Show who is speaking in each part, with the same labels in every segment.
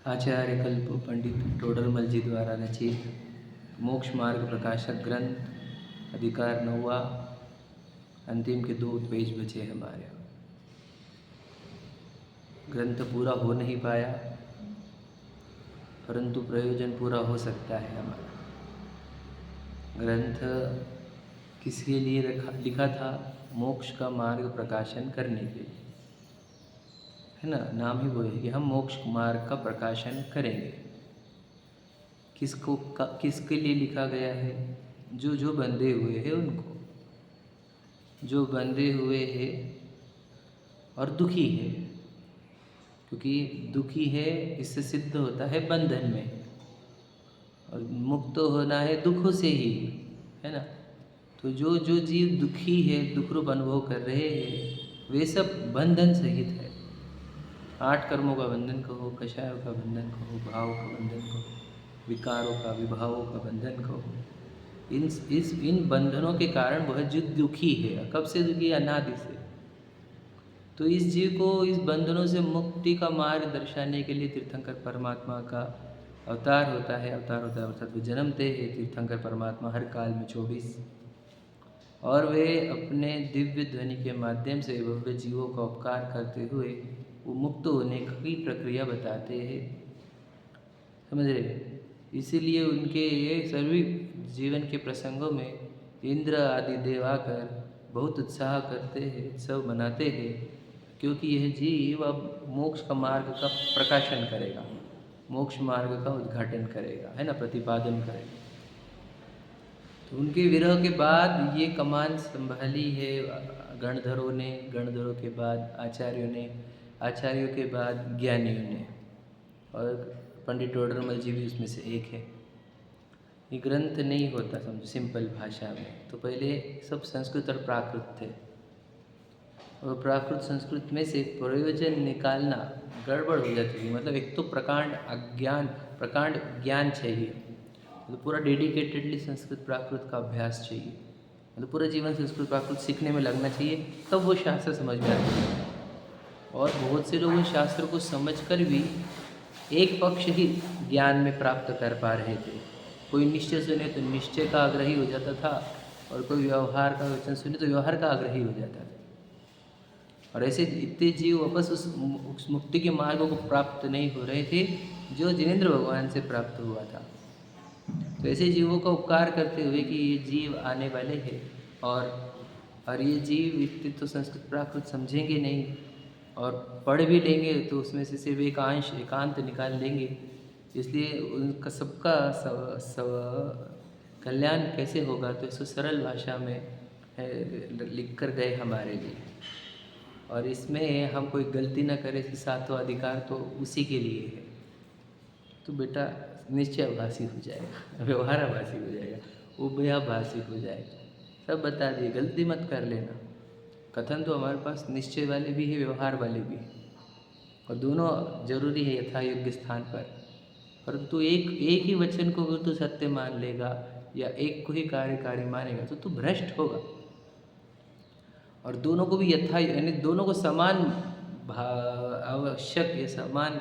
Speaker 1: आचार्य कल्प पंडित टोडरमल जी द्वारा रचित मोक्ष मार्ग प्रकाशक ग्रंथ अधिकार 9वां। अंतिम के 2 पेज बचे हमारे। ग्रंथ पूरा हो नहीं पाया, परंतु प्रयोजन पूरा हो सकता है हमारा। ग्रंथ किसके लिए लिखा था? मोक्ष का मार्ग प्रकाशन करने के लिए, है ना। नाम ही वो है कि हम मोक्ष मार्ग का प्रकाशन करेंगे। किसके लिए लिखा गया है? जो बंधे हुए हैं उनको, जो बंधे हुए हैं और दुखी है, क्योंकि दुखी है इससे सिद्ध होता है बंधन में, और मुक्त होना है दुखों से ही, है ना। तो जो जो जीव दुखी है, दुख रूप अनुभव कर रहे हैं, वे सब बंधन सहित है। 8 कर्मों का बंधन कहो, कषायों का बंधन कहो, भाव का बंधन कहो, विकारों का विभावों का बंधन कहो, इन बंधनों के कारण वह जो दुखी है, कब से दुखी? अनादि से। तो इस जीव को इस बंधनों से मुक्ति का मार्ग दर्शाने के लिए तीर्थंकर परमात्मा का अवतार होता है अर्थात वो जन्मते हैं तीर्थंकर परमात्मा हर काल में 24, और वे अपने दिव्य ध्वनि के माध्यम से भव्य जीवों का उपकार करते हुए वो मुक्त होने की प्रक्रिया बताते हैं, समझ रहे। इसीलिए उनके ये सभी जीवन के प्रसंगों में इंद्र आदि देव आकर बहुत उत्साह करते हैं, उत्सव मनाते हैं, क्योंकि यह जीव अब मोक्ष का मार्ग का प्रकाशन करेगा, मोक्ष मार्ग का उद्घाटन करेगा, है ना, प्रतिपादन करेगा। तो उनके विरह के बाद ये कमान संभाली है गणधरों ने, गणधरों के बाद आचार्यों ने, आचार्यों के बाद ज्ञानियों ने, और पंडित टोडरमल जी भी उसमें से एक है। ये ग्रंथ नहीं होता समझो सिंपल भाषा में, तो पहले सब संस्कृत और प्राकृत थे, और प्राकृत संस्कृत में से प्रयोजन निकालना गड़बड़ हो जाती थी। मतलब एक तो प्रकांड ज्ञान चाहिए, तो पूरा डेडिकेटेडली संस्कृत प्राकृत का अभ्यास चाहिए, मतलब पूरा जीवन संस्कृत प्राकृत सीखने में लगना चाहिए, तब वो शास्त्र समझ में आते हैं। और बहुत से लोग उन शास्त्र को समझकर भी एक पक्ष ही ज्ञान में प्राप्त कर पा रहे थे। कोई निश्चय सुने तो निश्चय का आग्रही हो जाता था, और कोई व्यवहार का वचन सुने तो व्यवहार का आग्रही हो जाता था। और ऐसे इतने जीव वापस उस मुक्ति के मार्ग को प्राप्त नहीं हो रहे थे जो जिनेंद्र भगवान से प्राप्त हुआ था। तो ऐसे जीवों का उपकार करते हुए कि ये जीव आने वाले हैं, और ये जीव इतने तो संस्कृत प्राकृत समझेंगे नहीं, और पढ़ भी लेंगे तो उसमें से सिर्फ एक अंश एकांत निकाल लेंगे। इसलिए उनका सबका कल्याण कैसे होगा, तो इसको सरल भाषा में लिख कर गए हमारे लिए। और इसमें हम कोई गलती ना करें, इसके 7वां अधिकार तो उसी के लिए है। तो बेटा निश्चयाभासी हो जाएगा, व्यवहाराभासी हो जाएगा, उभयाभासी हो जाएगा, सब बता दिए, गलती मत कर लेना। कथन तो हमारे पास निश्चय वाले भी है, व्यवहार वाले भी है, और दोनों जरूरी है यथा योग्य स्थान पर। परंतु एक ही वचन को अगर तू सत्य मान लेगा या एक को ही कार्यकारी मानेगा तो तू भ्रष्ट होगा। और दोनों को भी यानी दोनों को समान आवश्यक या समान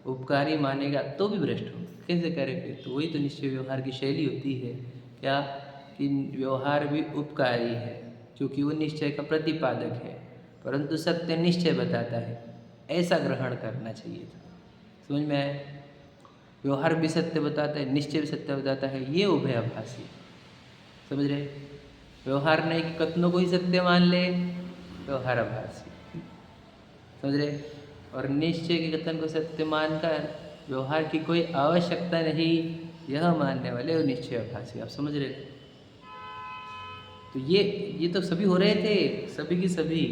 Speaker 1: उपकारी मानेगा तो भी भ्रष्ट होगा। कैसे करे फिर? तो वही तो निश्चय व्यवहार की शैली होती है, क्या कि व्यवहार भी उपकारी है क्योंकि वो निश्चय का प्रतिपादक है, परंतु सत्य निश्चय बताता है, ऐसा ग्रहण करना चाहिए था। समझ में आया? व्यवहार भी सत्य बताता है, निश्चय भी सत्य बताता है, ये उभयाभासी। समझ रहे? व्यवहार नहीं कि कथनों को ही सत्य मान ले, व्यवहाराभासी। समझ रहे? और निश्चय के कथन को सत्य मानकर व्यवहार की कोई आवश्यकता नहीं, यह मानने वाले वो निश्चयाभासी। आप समझ रहे? तो ये तो सभी हो रहे थे, सभी की सभी।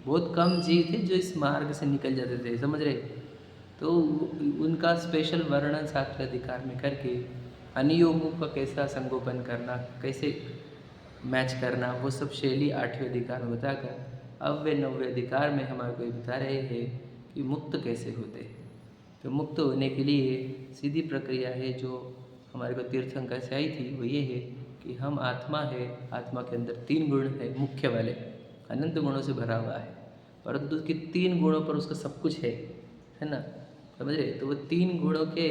Speaker 1: बहुत कम जीव थे जो इस मार्ग से निकल जाते थे, समझ रहे? तो उनका स्पेशल वर्णन 7वें अधिकार में करके अनियोगों का कैसा संगोपन करना, कैसे मैच करना, वो सब शैली 8वें अधिकार में बताकर अब वे 9वें अधिकार में हमारे को बता रहे हैं कि मुक्त कैसे होते हैं। तो मुक्त होने के लिए सीधी प्रक्रिया है जो हमारे को तीर्थंकर से आई थी, वो ये है कि हम आत्मा है, आत्मा के अंदर 3 गुण है मुख्य वाले, अनंत गुणों से भरा हुआ है, परंतु उसके 3 गुणों पर उसका सब कुछ है ना। समझ रहे? तो वो 3 गुणों के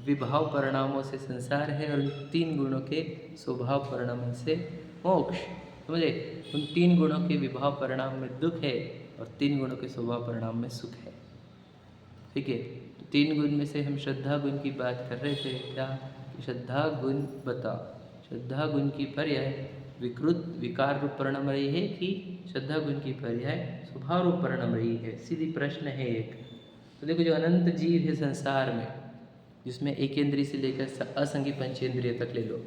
Speaker 1: विभाव परिणामों से संसार है और उन 3 गुणों के स्वभाव परिणामों से मोक्ष। समझे? उन 3 गुणों के विभाव परिणाम में दुख है और 3 गुणों के स्वभाव परिणाम में सुख है। ठीक है? तो 3 गुण में से हम श्रद्धा गुण की बात कर रहे थे। क्या? श्रद्धा गुण बताओ। श्रद्धा गुण की पर्याय विकृत विकार रूप परिणाम रही है कि श्रद्धा गुण की पर्याय स्वभाव रूप परिणाम रही है? सीधी प्रश्न है एक। तो देखो, जो अनंत जीव है संसार में, जिसमें एक इंद्रिय से लेकर असंख्य पंचेंद्रिय तक ले लो,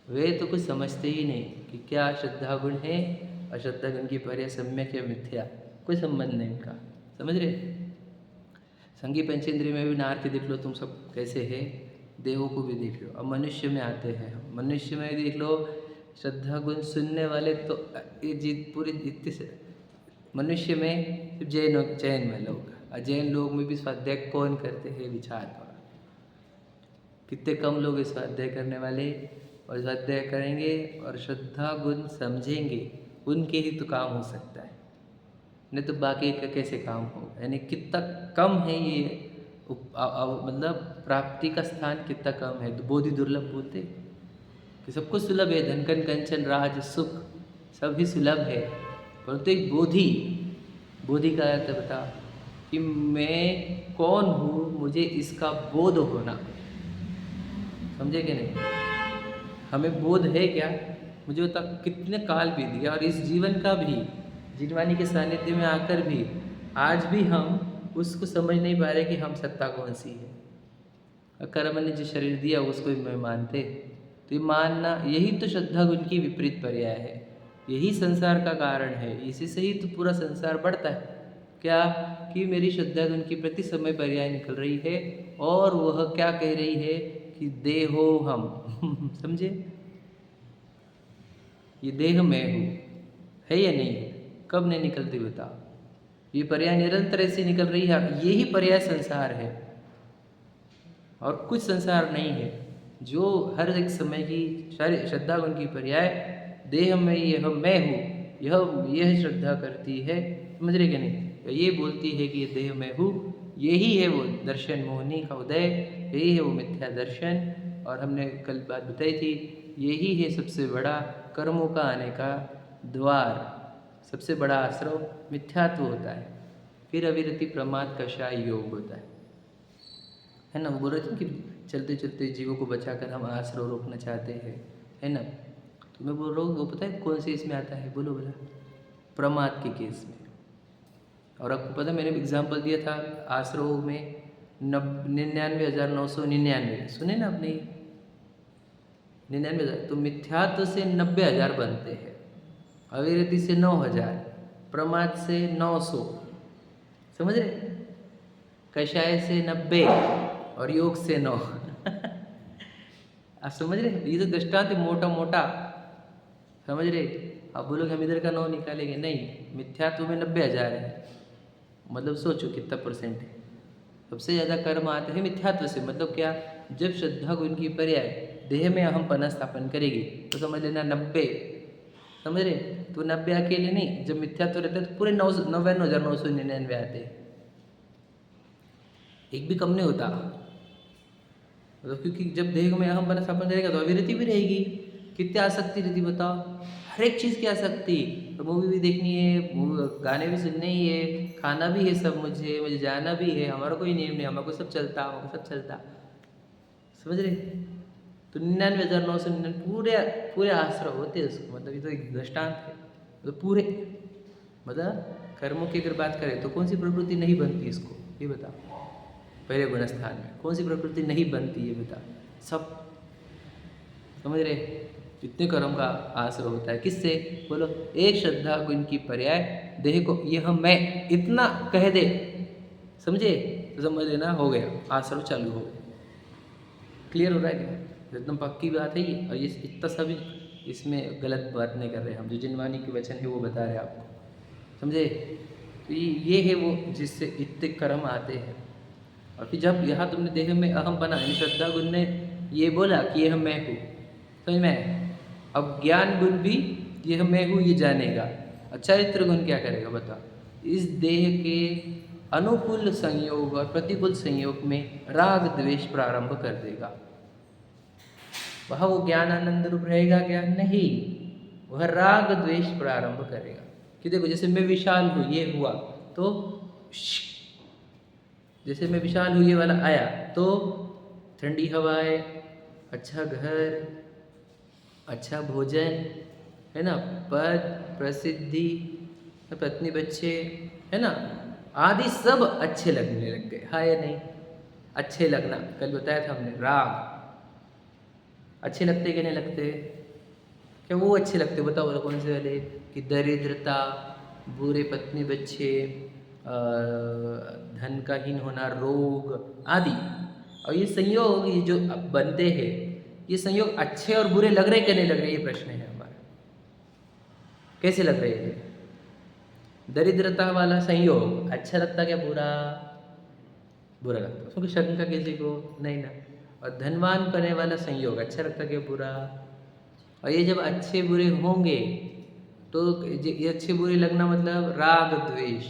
Speaker 1: वे तो कुछ समझते ही नहीं कि क्या श्रद्धा गुण है और श्रद्धा गुण की पर्याय सम्यक या मिथ्या। कोई संबंध नहीं इनका। समझ रहे? संगी पंचेंद्रिय में भी नार के देख लो तुम सब कैसे है, देवों को भी देख लो। अब मनुष्य में आते हैं हम। मनुष्य में देख लो, श्रद्धा गुण सुनने वाले तो ये जीत पूरी इतने से मनुष्य में सिर्फ जैन में लोग, अजैन लोग में भी स्वाध्याय कौन करते हैं? विचार करो, कितने कम लोग इस स्वाध्याय करने वाले और स्वाध्याय करेंगे और श्रद्धा गुण समझेंगे, उनके ही तो काम हो सकता है, नहीं तो बाकी का कैसे काम होगा? यानी कितना कम है ये मतलब प्राप्ति का स्थान कितना कम है। तो बोधि दुर्लभ बोलते कि सब कुछ सुलभ है, धन कन कंचन राज सुख सभी सुलभ है, परंतु एक बोधि का अर्थ बता कि मैं कौन हूँ, मुझे इसका बोध होना। समझे कि नहीं? हमें बोध है क्या? मुझे बता, कितने काल बीत गया और इस जीवन का भी, जीववाणी के सानिध्य में आकर भी आज भी हम उसको समझ नहीं पा रहे कि हम सत्ता कौन सी है। कर्म ने जो शरीर दिया उसको भी मैं मानते, तो ये मानना यही तो श्रद्धा गुण की विपरीत पर्याय है। यही संसार का कारण है। इसी से ही तो पूरा संसार बढ़ता है। क्या? कि मेरी श्रद्धा गुण की प्रति समय पर्याय निकल रही है और वह क्या कह रही है कि देहो हम समझे? ये देह मैं हूँ, है या नहीं है? कब नहीं निकलती बताओ? ये पर्याय निरंतर ऐसी निकल रही है। यही पर्याय संसार है और कुछ संसार नहीं है। जो हर एक समय की श्रद्धा गुण की पर्याय देह में यह मैं हूँ, यह श्रद्धा करती है। समझ रहे कि नहीं? ये बोलती है कि ये देह में हूँ, यही है वो दर्शन मोहिनी का उदय, यही है वो मिथ्या दर्शन। और हमने कल बात बताई थी, यही है सबसे बड़ा कर्मों का आने का द्वार। सबसे बड़ा आश्रव मिथ्यात्व होता है, फिर अविरति प्रमाद कषाय योग होता है ना? वो बोल रहे थे कि चलते चलते जीवों को बचाकर हम आश्रव रोकना चाहते हैं, है ना? तो मैं बोल रहा हूँ, वो पता है कौन से इसमें आता है? बोलो बोला, प्रमाद के केस में। और आपको पता, मैंने एग्जाम्पल दिया था आश्रव में 99,999 सुने ना आपने? 99,000 तो मिथ्यात्व से 90,000 बनते हैं, अविरति से 9,000, प्रमाद से 900। समझ रहे? कषाय से 90 और योग से 9 आप समझ रहे? ये तो दृष्टांत मोटा मोटा, समझ रहे? आप बोलोगे हम इधर का 9 निकालेंगे, नहीं, मिथ्यात्व में 90,000 है। मतलब सोचो कितना परसेंट है। सबसे ज़्यादा कर्म आते हैं मिथ्यात्व से। मतलब क्या? जब श्रद्धा गुण की पर्याय देह में अहम पना स्थापन करेगी तो समझ लेना 90। समझ रहे? तो 90 अकेले नहीं, जब मिथ्यात्व रहता है तो पूरे 99,999 आते हैं, एक भी कम नहीं होता। मतलब क्योंकि जब देह में अहम पना स्थापन करेगा तो अविरति भी रहेगी। कितनी आसक्ति रहती बताओ? हर एक चीज़ की आसक्ति। तो मूवी भी देखनी है, गाने भी सुनने ही है, खाना भी है, सब मुझे जाना भी है। हमारा कोई नियम नहीं, हमारे को सब चलता। समझ रहे? तो 99,999 पूरे आश्रय होते हैं उसको। मतलब ये तो एक दृष्टांत है। तो पूरे मतलब कर्मों की अगर बात करें तो कौन सी प्रवृत्ति नहीं बनती इसको? ये बताओ। पहले गुण स्थान में कौन सी प्रवृत्ति नहीं बनती? ये बता। सब। समझ रहे? इतने कर्म का आश्रय होता है किससे? बोलो। एक श्रद्धा गुण की पर्याय देह को यह मैं इतना कह दे, समझे? तो समझ लेना हो गया, आश्रय चालू हो गया। क्लियर हो रहा है क्या? एकदम पक्की बात है ये। और ये इतना सभी इसमें गलत बात नहीं कर रहे हम, जो जिनवाणी के वचन है वो बता रहे आपको। समझे? तो ये है वो जिससे इतने कर्म आते हैं। और फिर जब यहाँ तुमने देह में अहम बना, श्रद्धा गुण ने ये बोला कि यह मैं हूँ, समझ में? अब ज्ञान गुण भी यह मैं हूँ ये जानेगा। और चरित्र गुण क्या करेगा बता? इस देह के अनुकूल संयोग और प्रतिकूल संयोग में राग द्वेष प्रारंभ कर देगा। वह वो ज्ञानानंद रूप रहेगा क्या? नहीं, वह राग द्वेष प्रारंभ करेगा। कि देखो जैसे मैं विशाल हूँ, ये हुआ तो जैसे मैं विशाल हूँ ये वाला आया तो ठंडी हवाएं, अच्छा घर, अच्छा भोजन, है ना, पद प्रसिद्धि, पत्नी बच्चे, है ना, आदि सब अच्छे लगने लग गए। हाँ या नहीं? अच्छे लगना कल बताया था हमने, राग। अच्छे लगते कि नहीं लगते? क्या वो अच्छे लगते? बताओ बोलो कौन से वाले? कि दरिद्रता, बुरे पत्नी बच्चे, धन का हीन होना, रोग आदि। और ये संयोग ये जो बनते हैं, ये संयोग अच्छे और बुरे लग रहे कि नहीं लग रहे? ये प्रश्न है हमारा। कैसे लग रहे हैं? दरिद्रता वाला संयोग अच्छा लगता क्या बुरा? बुरा लगता। उसमें शंका किसी को नहीं ना। और धनवान करने वाला संयोग अच्छा लगता क्या बुरा? और ये जब अच्छे बुरे होंगे तो ये अच्छे बुरे लगना मतलब राग द्वेष।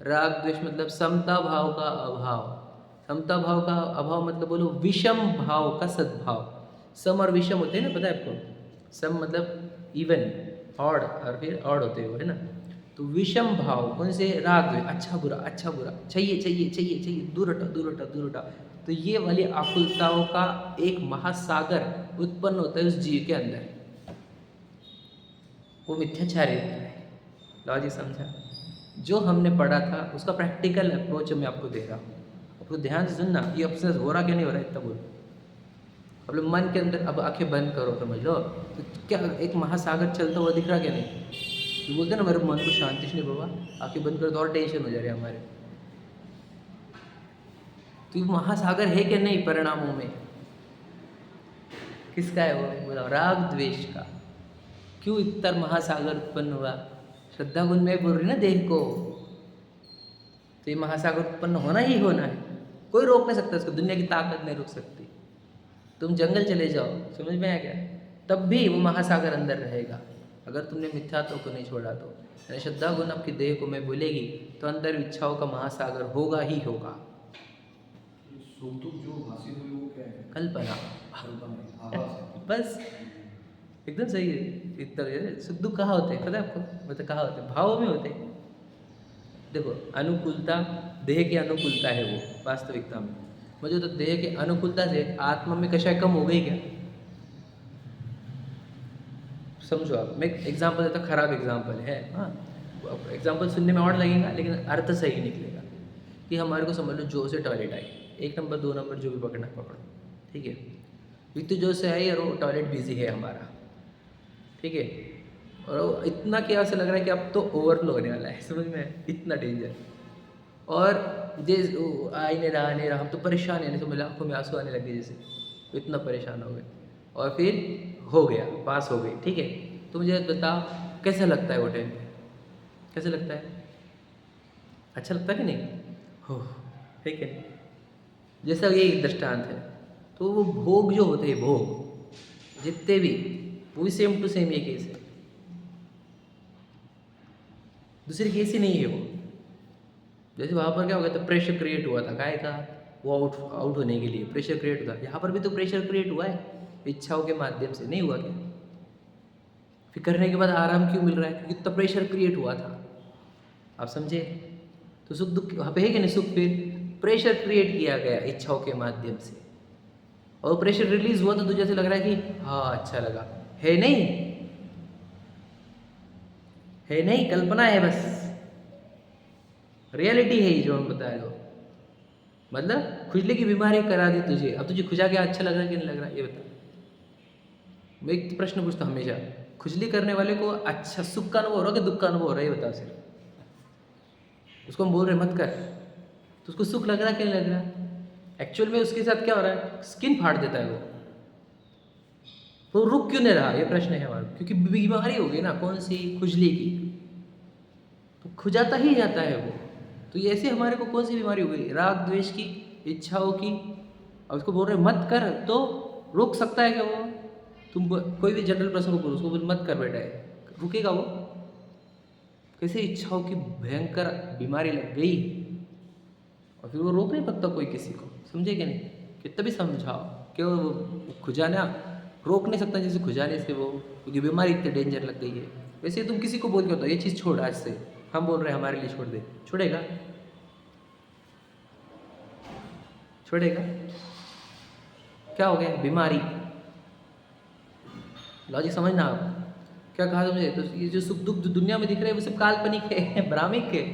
Speaker 1: राग द्वेष मतलब समता भाव का अभाव। समता भाव का अभाव मतलब बोलो विषम भाव का सद्भाव। सम और विषम होते हैं ना, पता है आपको? सम मतलब इवन, ऑड, और फिर ऑड होते हो, है ना। तो विषम भाव कौन से? राग द्वेष, अच्छा बुरा, अच्छा बुरा, चाहिए चाहिए चाहिए चाहिए, दूर हटा दूर हटा दूर हटा। तो ये वाली आकुलताओं का एक महासागर उत्पन्न होता है उस जीव के अंदर। वो मिथ्याचार्य होता है। लॉजिक समझा? जो हमने पढ़ा था उसका प्रैक्टिकल अप्रोच मैं आपको दे रहा हूँ। आपको ध्यान से सुनना, ये अपसेस हो रहा क्या नहीं हो रहा है इतना बोलो। अब लोग मन के अंदर अब आंखें बंद करो, समझ लो। तो क्या एक महासागर चलता हुआ दिख रहा क्या नहीं? तो बोलते ना मेरे मन को शांति से नहीं बाबा, आंखें बंद करो तो और टेंशन हो जा रहे हमारे। तो ये महासागर है क्या नहीं परिणामों में? किसका है वो? बोला राग द्वेष का। क्यों इतना महासागर उत्पन्न हुआ? श्रद्धा गुण में बोल रही ना देह को, तो ये महासागर उत्पन्न होना ही होना है। कोई रोक नहीं सकता इसको, दुनिया की ताकत नहीं रोक सकती। तुम जंगल चले जाओ, समझ में आ गया, तब भी वो महासागर अंदर रहेगा अगर तुमने मिथ्यात्व को नहीं छोड़ा तो। यानी श्रद्धा गुण आपकी देह को मैं बोलेगी तो अंदर इच्छाओं का महासागर होगा ही होगा। कल्पना, बस एकदम सही है। इतना सुख दुख कहाँ होते हैं पता है आपको? मतलब कहाँ होते हैं? भावों में होते हैं। देखो अनुकूलता देह की अनुकूलता है वो वास्तविकता में। मुझे तो देह की अनुकूलता से आत्मा में कषाय कम हो गई क्या? समझो आप, मैं एग्जाम्पल देता, खराब एग्जाम्पल है, हाँ, एग्जाम्पल सुनने में और लगेगा लेकिन अर्थ सही निकलेगा। कि हमारे को समझ लो जो से टॉयलेट आई, 1 नंबर 2 नंबर जो भी पकड़ना पकड़ो, ठीक है। वित्त जो से आई और वो टॉयलेट बिजी है हमारा, ठीक है। और इतना क्या से लग रहा है कि अब तो ओवरफ्लो होने वाला है, समझ में? इतना डेंजर। और जैसे आ नहीं रहा, हम तो परेशान है, नहीं समझ, आंखों में आंसू आने लगे जैसे, इतना परेशान हो गए। और फिर हो गया, पास हो गई, ठीक है। तो मुझे बताओ कैसा लगता है वो टाइम पे? कैसा लगता है? अच्छा लगता है कि नहीं? हो, ठीक है। जैसा ये दृष्टांत है, तो वो भोग जो होते हैं, भोग जितने भी, वो भी सेम टू सेम ये केस है। दूसरी केस ही नहीं है वो। जैसे वहाँ पर क्या हो गया था, प्रेशर क्रिएट हुआ था काय का, वो आउट होने के लिए प्रेशर क्रिएट हुआ। यहाँ पर भी तो प्रेशर क्रिएट हुआ है इच्छाओं के माध्यम से, नहीं हुआ क्या? फिर करने के बाद आराम क्यों मिल रहा है? क्योंकि इतना प्रेशर क्रिएट हुआ था। आप समझे? तो सुख दुख वहाँ पे है कि नहीं? सुख फिर प्रेशर क्रिएट किया गया इच्छाओं के माध्यम से, और प्रेशर रिलीज हुआ तो तुझे ऐसे लग रहा है कि हाँ अच्छा लगा। है नहीं? है नहीं, कल्पना है बस, रियलिटी है ये जो हम बता रहे हो। मतलब खुजली की बीमारी करा दी तुझे, अब तुझे खुजा के अच्छा लग रहा है कि नहीं लग रहा? ये बता। मैं एक प्रश्न पूछता हूँ हमेशा, खुजली करने वाले को अच्छा सुख का अनुभव हो रहा है कि दुख का अनुभव हो रहा है? ये बता सिर्फ। उसको हम बोल रहे मत कर, तो उसको सुख लग रहा है कि नहीं लग रहा? एक्चुअल में उसके साथ क्या हो रहा है? स्किन फाड़ देता है वो। तो रुक क्यों नहीं रहा? ये प्रश्न है हमारा। क्योंकि बीमारी हो गई ना, कौन सी? खुजली की। तो खुजाता ही जाता है वो। तो ये ऐसे हमारे को कौन सी बीमारी हो गई? राग द्वेष की, इच्छाओं की। और उसको बोल रहे मत कर, तो रुक सकता है क्या वो? तुम कोई भी जनरल पर्सन को बोलो, उसको बोल मत कर बेटा, रुकेगा वो? कैसे इच्छाओं की भयंकर बीमारी लग गई, और फिर वो रोक नहीं सकता कोई किसी को, समझे कि नहीं? कितना भी समझाओ क्यों, खुजाना रोक नहीं सकता जैसे खुजाने से वो, क्योंकि बीमारी इतनी डेंजर लग गई है। वैसे तुम किसी को बोल के होता ये चीज़ छोड़ आज से, हम बोल रहे हैं हमारे लिए छोड़ दे, छोड़ेगा? छोड़ेगा? क्या हो गया? बीमारी। लॉजिक समझना आप। क्या कहा तुमने? तो ये जो सुख दुख जो दुनिया में दिख रहे हैं वो सब काल्पनिक है, भ्रामिक है,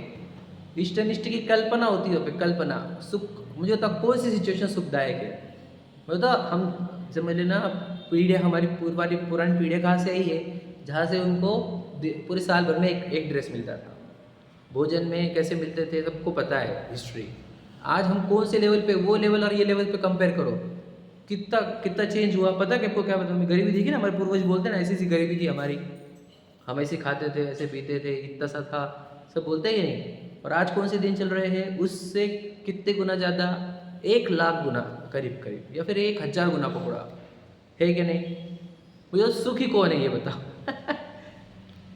Speaker 1: इष्ट अनिष्ट की कल्पना होती है। कल्पना सुख, मुझे बता कौन सी सिचुएशन सुखदायक है? बता, हम समझ लेना, पीढ़ियाँ हमारी पुरानी पीढ़ियाँ कहाँ से आई है? जहाँ से उनको पूरे साल भर में एक ड्रेस मिलता था, भोजन में कैसे मिलते थे सबको पता है हिस्ट्री। आज हम कौन से लेवल पे, वो लेवल और ये लेवल पे कंपेयर करो, कितना कितना चेंज हुआ। पता कि आपको क्या पता? हमें गरीबी देखी ना, हमारे पूर्वज बोलते हैं ना, ऐसी ऐसी गरीबी थी हमारी, हम ऐसे खाते थे, ऐसे पीते थे, इतना सा था, सब बोलते ही नहीं। और आज कौन से दिन चल रहे हैं? उससे कितने गुना ज़्यादा, 1,00,000 गुना करीब करीब, या फिर 1,000 गुना पकड़ा है कि नहीं? मुझे सुखी कौन है ये बताओ?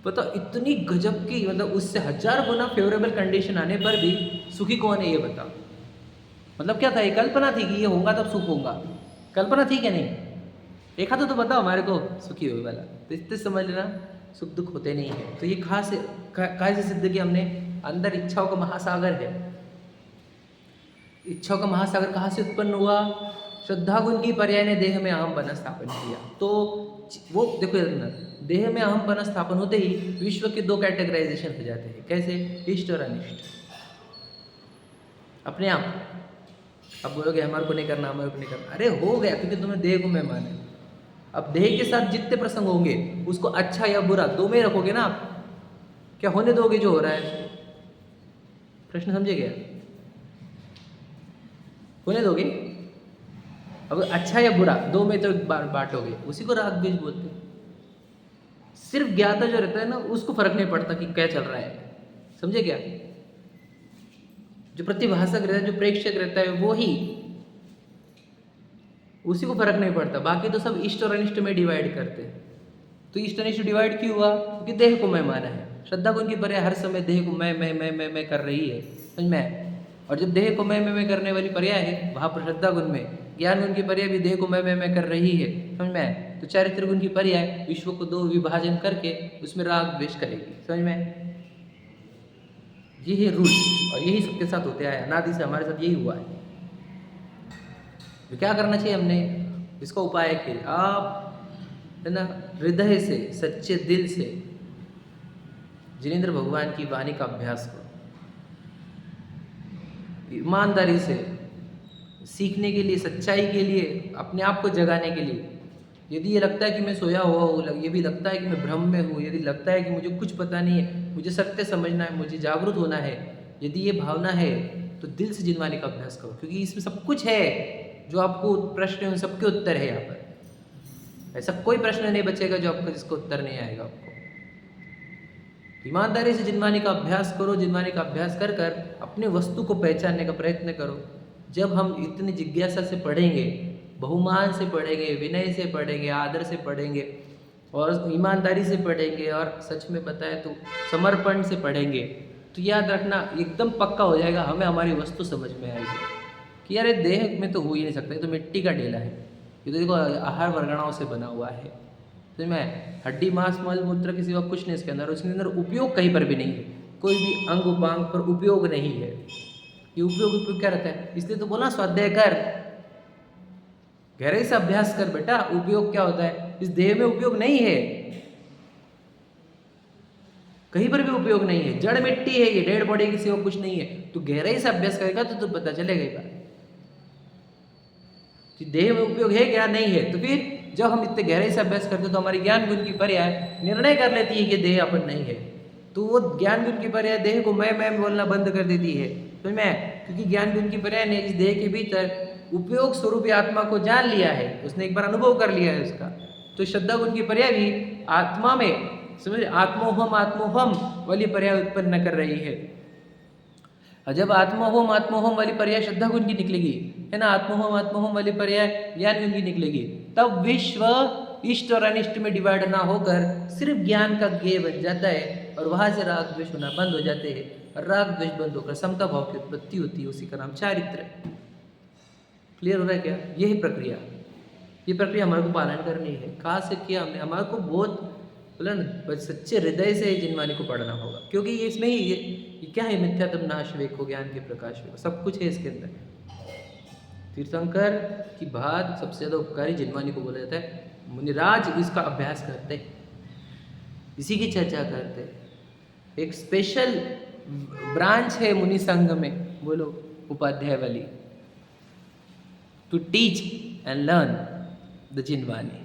Speaker 1: पता इतनी गजब की, मतलब उससे 1,000 गुना फेवरेबल कंडीशन आने पर भी सुखी कौन है ये बताओ? मतलब क्या था? ये कल्पना थी कि ये होगा तब सुख होगा, कल्पना थी क्या? नहीं। एक हाथ तो बताओ हमारे को सुखी हो वाला, तो इससे समझ लेना सुख दुख होते नहीं है। तो ये खास से सिद्ध किया हमने, अंदर इच्छाओं का महासागर है। इच्छाओं का महासागर कहाँ से उत्पन्न हुआ? श्रद्धा गुण की पर्याय ने देह में अहमपना स्थापन किया। तो वो देखो यार, देह में अहमपना स्थापन होते ही विश्व के 2 कैटेगराइजेशन हो जाते हैं। कैसे? इष्ट और अनिष्ट, अपने आप। अब बोलोगे हमारे को नहीं करना, हमारे को नहीं करना, अरे हो गया, क्योंकि तुम्हें देह को मेहमान है। अब देह के साथ जितने प्रसंग होंगे उसको अच्छा या बुरा 2 में रखोगे ना आप, क्या होने दोगे जो हो रहा है? प्रश्न समझे क्या? होने दोगे? अब अच्छा या बुरा 2 में तो बांटोगे, उसी को राग द्वेष बोलते हैं। सिर्फ ज्ञाता जो रहता है ना, उसको फर्क नहीं पड़ता कि क्या चल रहा है, समझे क्या? जो प्रतिभाषक रहता है, जो प्रेक्षक रहता है, वो ही, उसी को फर्क नहीं पड़ता। बाकी तो सब इष्ट और अनिष्ट में डिवाइड करते हैं। तो इष्ट अनिष्ट डिवाइड क्यों हुआ? क्योंकि देह को मैं माना है। श्रद्धा गुण की पर्याय हर समय देह को मैं कर रही है, समझ में? और जब देह को मैं करने वाली पर्याय है, वहाँ पर श्रद्धा गुण में, ज्ञान गुण की पर्याय भी देह को मैं कर रही है, समझ में? तो चारित्र गुण की पर्याय विश्व को 2 विभाजन करके उसमें राग द्वेष करेगी, समझ में? ये है रूल, और यही सबके साथ होते आया, अनादि से हमारे साथ यही हुआ है। तो क्या करना चाहिए हमने? इसका उपाय है कि आप है ना, हृदय से, सच्चे दिल से जिनेंद्र भगवान की वाणी का अभ्यास करो, ईमानदारी से सीखने के लिए, सच्चाई के लिए, अपने आप को जगाने के लिए। यदि ये लगता है कि मैं सोया हुआ हूँ, ये भी लगता है कि मैं भ्रम में हूँ, यदि लगता है कि मुझे कुछ पता नहीं है, मुझे सत्य समझना है, मुझे जागरूक होना है, यदि ये भावना है, तो दिल से जिनवाने का अभ्यास करो, क्योंकि इसमें सब कुछ है। जो आपको प्रश्न है उन सबके उत्तर है यहाँ पर। ऐसा कोई प्रश्न नहीं बचेगा जो आपका जिसका उत्तर नहीं आएगा आपको। ईमानदारी से जिनवाने का अभ्यास करो, जिनवाने का अभ्यास कर कर अपने वस्तु को पहचानने का प्रयत्न करो। जब हम इतनी जिज्ञासा से पढ़ेंगे, बहुमान से पढ़ेंगे, विनय से पढ़ेंगे, आदर से पढ़ेंगे, और ईमानदारी से पढ़ेंगे, और सच में बताए तो समर्पण से पढ़ेंगे, तो याद रखना एकदम पक्का हो जाएगा, हमें हमारी वस्तु समझ में आएगी कि यार देह में तो हो ही नहीं सकता, ये तो मिट्टी का ढेला है, ये तो देखो आहार वर्गणाओं से बना हुआ है, समझ में? हड्डी मांस मल मूत्र के सिवा कुछ नहीं इसके अंदर, उसके अंदर उपयोग कहीं पर भी नहीं है, कोई भी अंग उपांग पर उपयोग नहीं है। ये उपयोग क्या रहता है? इसलिए तो बोला स्वाध्याय कर, गहराई से अभ्यास कर बेटा। उपयोग क्या होता है? इस देह में उपयोग नहीं है, कहीं पर भी उपयोग नहीं है, जड़ मिट्टी है ये, डेड बॉडी की सिवा कुछ नहीं है। तो गहराई से अभ्यास करेगा तो पता चलेगा ये बात कि देह में उपयोग है क्या, नहीं है। तो फिर जब हम इतने गहराई से अभ्यास करते तो हमारी ज्ञान गुण की पर्याय निर्णय कर लेती है कि देह अपन नहीं है, तो वो ज्ञान गुण की पर्याय देह को मैं बोलना बंद कर देती है, तो मैं, क्योंकि ज्ञान गुण की पर्याय ने इस देह के भीतर उपयोग स्वरूप आत्मा को जान लिया है, उसने एक बार अनुभव कर लिया है उसका। तो श्रद्धा गुण की पर्याय भी आत्मा में, समझ, आत्मोहम वाली पर्याय उत्पन्न कर रही है। और जब आत्मोहम वाली पर्याय श्रद्धा गुण की निकलेगी, है ना, आत्मोहम वाली पर्याय ज्ञान गुण की निकलेगी, तब विश्व इष्ट और अनिष्ट में डिवाइड ना होकर सिर्फ ज्ञान का ज्ञेय बन जाता है, और वहाँ से राग द्वेष होना बंद हो जाते हैं। और राग द्वेष बंद होकर समता भाव की उत्पत्ति होती है, उसी का नाम चारित्र है। क्लियर हो रहा है क्या? यही प्रक्रिया, ये प्रक्रिया हमारे को पालन करनी है। कहाँ से किया हमने? हमारे को बहुत बोला ना, बस सच्चे हृदय से जिनवाणी को पढ़ना होगा, क्योंकि ये इसमें ही ये क्या है? मिथ्यात्म नाश वेको, ज्ञान के प्रकाश वेको, सब कुछ है इसके अंदर। तीर्थंकर की बात सबसे ज़्यादा उपकारी जिनवाणी को बोला जाता है। मुनिराज इसका अभ्यास करते हैं, इसी की चर्चा करते हैं। एक स्पेशल ब्रांच है मुनि संघ में, बोलो उपाध्याय वाली, to teach and learn the Jinvani.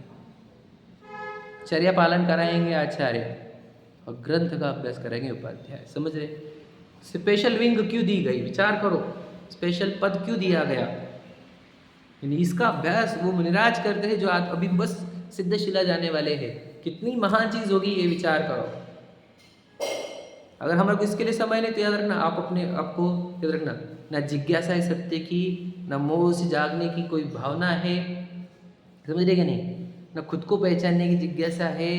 Speaker 1: चर्या पालन कराएंगे आचार्य और ग्रंथ का अभ्यास करेंगे उपाध्याय। समझ रहे? स्पेशल विंग क्यों दी गई? विचार करो, स्पेशल पद क्यों दिया गया? यानी इसका अभ्यास वो मुनिराज करते हैं जो अभी बस सिद्धशिला जाने वाले हैं। कितनी महान चीज होगी ये, विचार करो। अगर हमारे को इसके लिए समय नहीं तो याद रखना, आप अपने आपको याद रखना, ना जिज्ञासा है सत्य की, ना मोह से जागने की कोई भावना है, समझ रहे कि नहीं? ना खुद को पहचानने की जिज्ञासा है,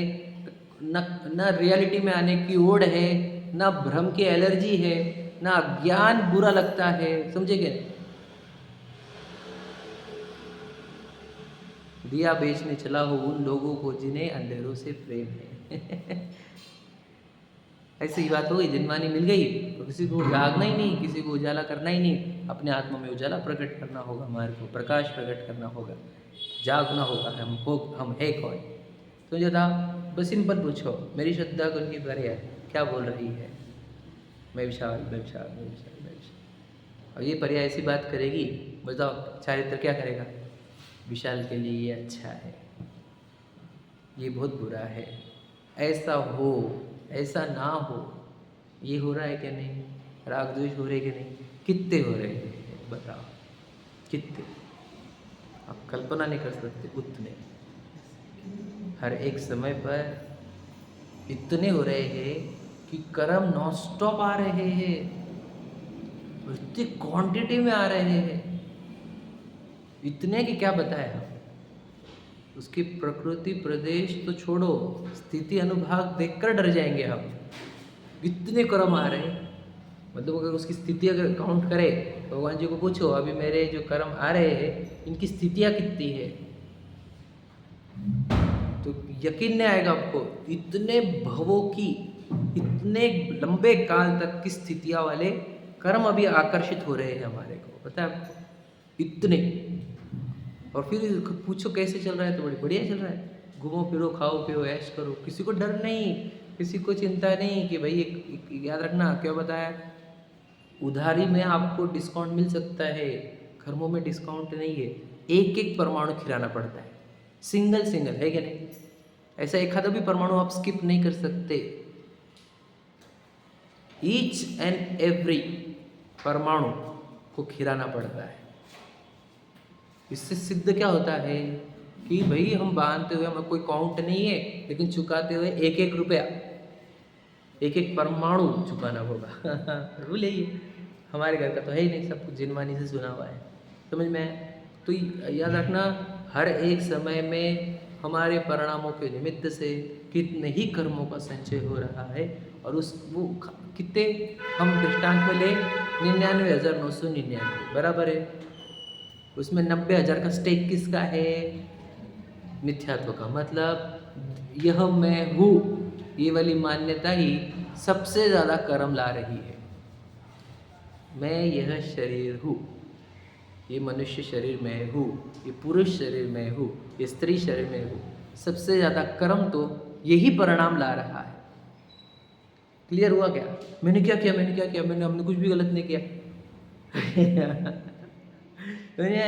Speaker 1: ना रियलिटी में आने की ओढ़ है, ना भ्रम की एलर्जी है, ना ज्ञान बुरा लगता है, समझे कि नहीं? दिया बेचने चला हो उन लोगों को जिन्हें अंधेरों से प्रेम है। ऐसी ही बात हो गई, जिनवाणी मिल गई तो किसी को जागना ही नहीं, किसी को उजाला करना ही नहीं, अपने आत्मा में उजाला प्रकट करना होगा, हमारे को प्रकाश प्रकट करना होगा, जागना होगा। हम है कौन? तो जो था बस सिंपल पूछो, मेरी श्रद्धा कौन की करे है, क्या बोल रही है? मैं विशाल, मैं विशाल, मैं विशाल, मैं विशाल। और ये पर्याय ऐसी बात करेगी, बताओ चारित्र क्या करेगा? विशाल के लिए ये अच्छा है, ये बहुत बुरा है, ऐसा हो, ऐसा ना हो। ये हो रहा है कि नहीं? राग द्वेष हो रहे कि नहीं? कितने हो रहे हैं बताओ, कितने? आप कल्पना नहीं कर सकते उतने। हर एक समय पर इतने हो रहे हैं कि कर्म नॉन स्टॉप आ रहे हैं, इतनी क्वांटिटी में आ रहे हैं, इतने कि क्या बताएं हम। उसकी प्रकृति प्रदेश तो छोड़ो, स्थिति अनुभाग देखकर डर जाएंगे हम, इतने कर्म आ रहे हैं। मतलब अगर उसकी स्थिति अगर काउंट करे, भगवान जी को पूछो अभी मेरे जो कर्म आ रहे हैं इनकी स्थितियाँ कितनी है, तो यकीन नहीं आएगा आपको। इतने भवों की, इतने लंबे काल तक की स्थितियाँ वाले कर्म अभी आकर्षित हो रहे हैं हमारे को, पता है आपको? इतने। और फिर पूछो कैसे चल रहा है, तो बड़ी बढ़िया चल रहा है। घूमो फिरो, खाओ पियो, ऐश करो, किसी को डर नहीं, किसी को चिंता नहीं कि भाई याद रखना क्या बताया, उधारी में आपको डिस्काउंट मिल सकता है, कर्मों में डिस्काउंट नहीं है। एक एक परमाणु खिलाना पड़ता है, सिंगल सिंगल, है क्या नहीं? ऐसा एक आधा भी परमाणु आप स्किप नहीं कर सकते। ईच एंड एवरी परमाणु को खिलाना पड़ता है। इससे सिद्ध क्या होता है कि भाई हम बांधते हुए हमें कोई काउंट नहीं है, लेकिन चुकाते हुए एक एक रुपया, एक एक परमाणु चुकाना होगा। रूल यही है। हमारे घर का तो है ही नहीं, सब कुछ जिनवाणी से सुना हुआ है, समझ में? तो याद रखना, हर एक समय में हमारे परिणामों के निमित्त से कितने ही कर्मों का संचय हो रहा है। और उस वो कितने हम दृष्टांत में ले, 99,999 बराबर है, उसमें 90,000 का स्टेक किसका है? मिथ्यात्व का। मतलब यह मैं हूँ, ये वाली मान्यता ही सबसे ज़्यादा कर्म ला रही है। मैं यह शरीर हूँ, ये मनुष्य शरीर में हूँ, ये पुरुष शरीर में हूँ, ये स्त्री शरीर में हूँ। सबसे ज़्यादा कर्म तो यही परिणाम ला रहा है। क्लियर हुआ क्या? मैंने क्या किया, मैंने क्या किया, हमने कुछ भी गलत नहीं किया। मैंने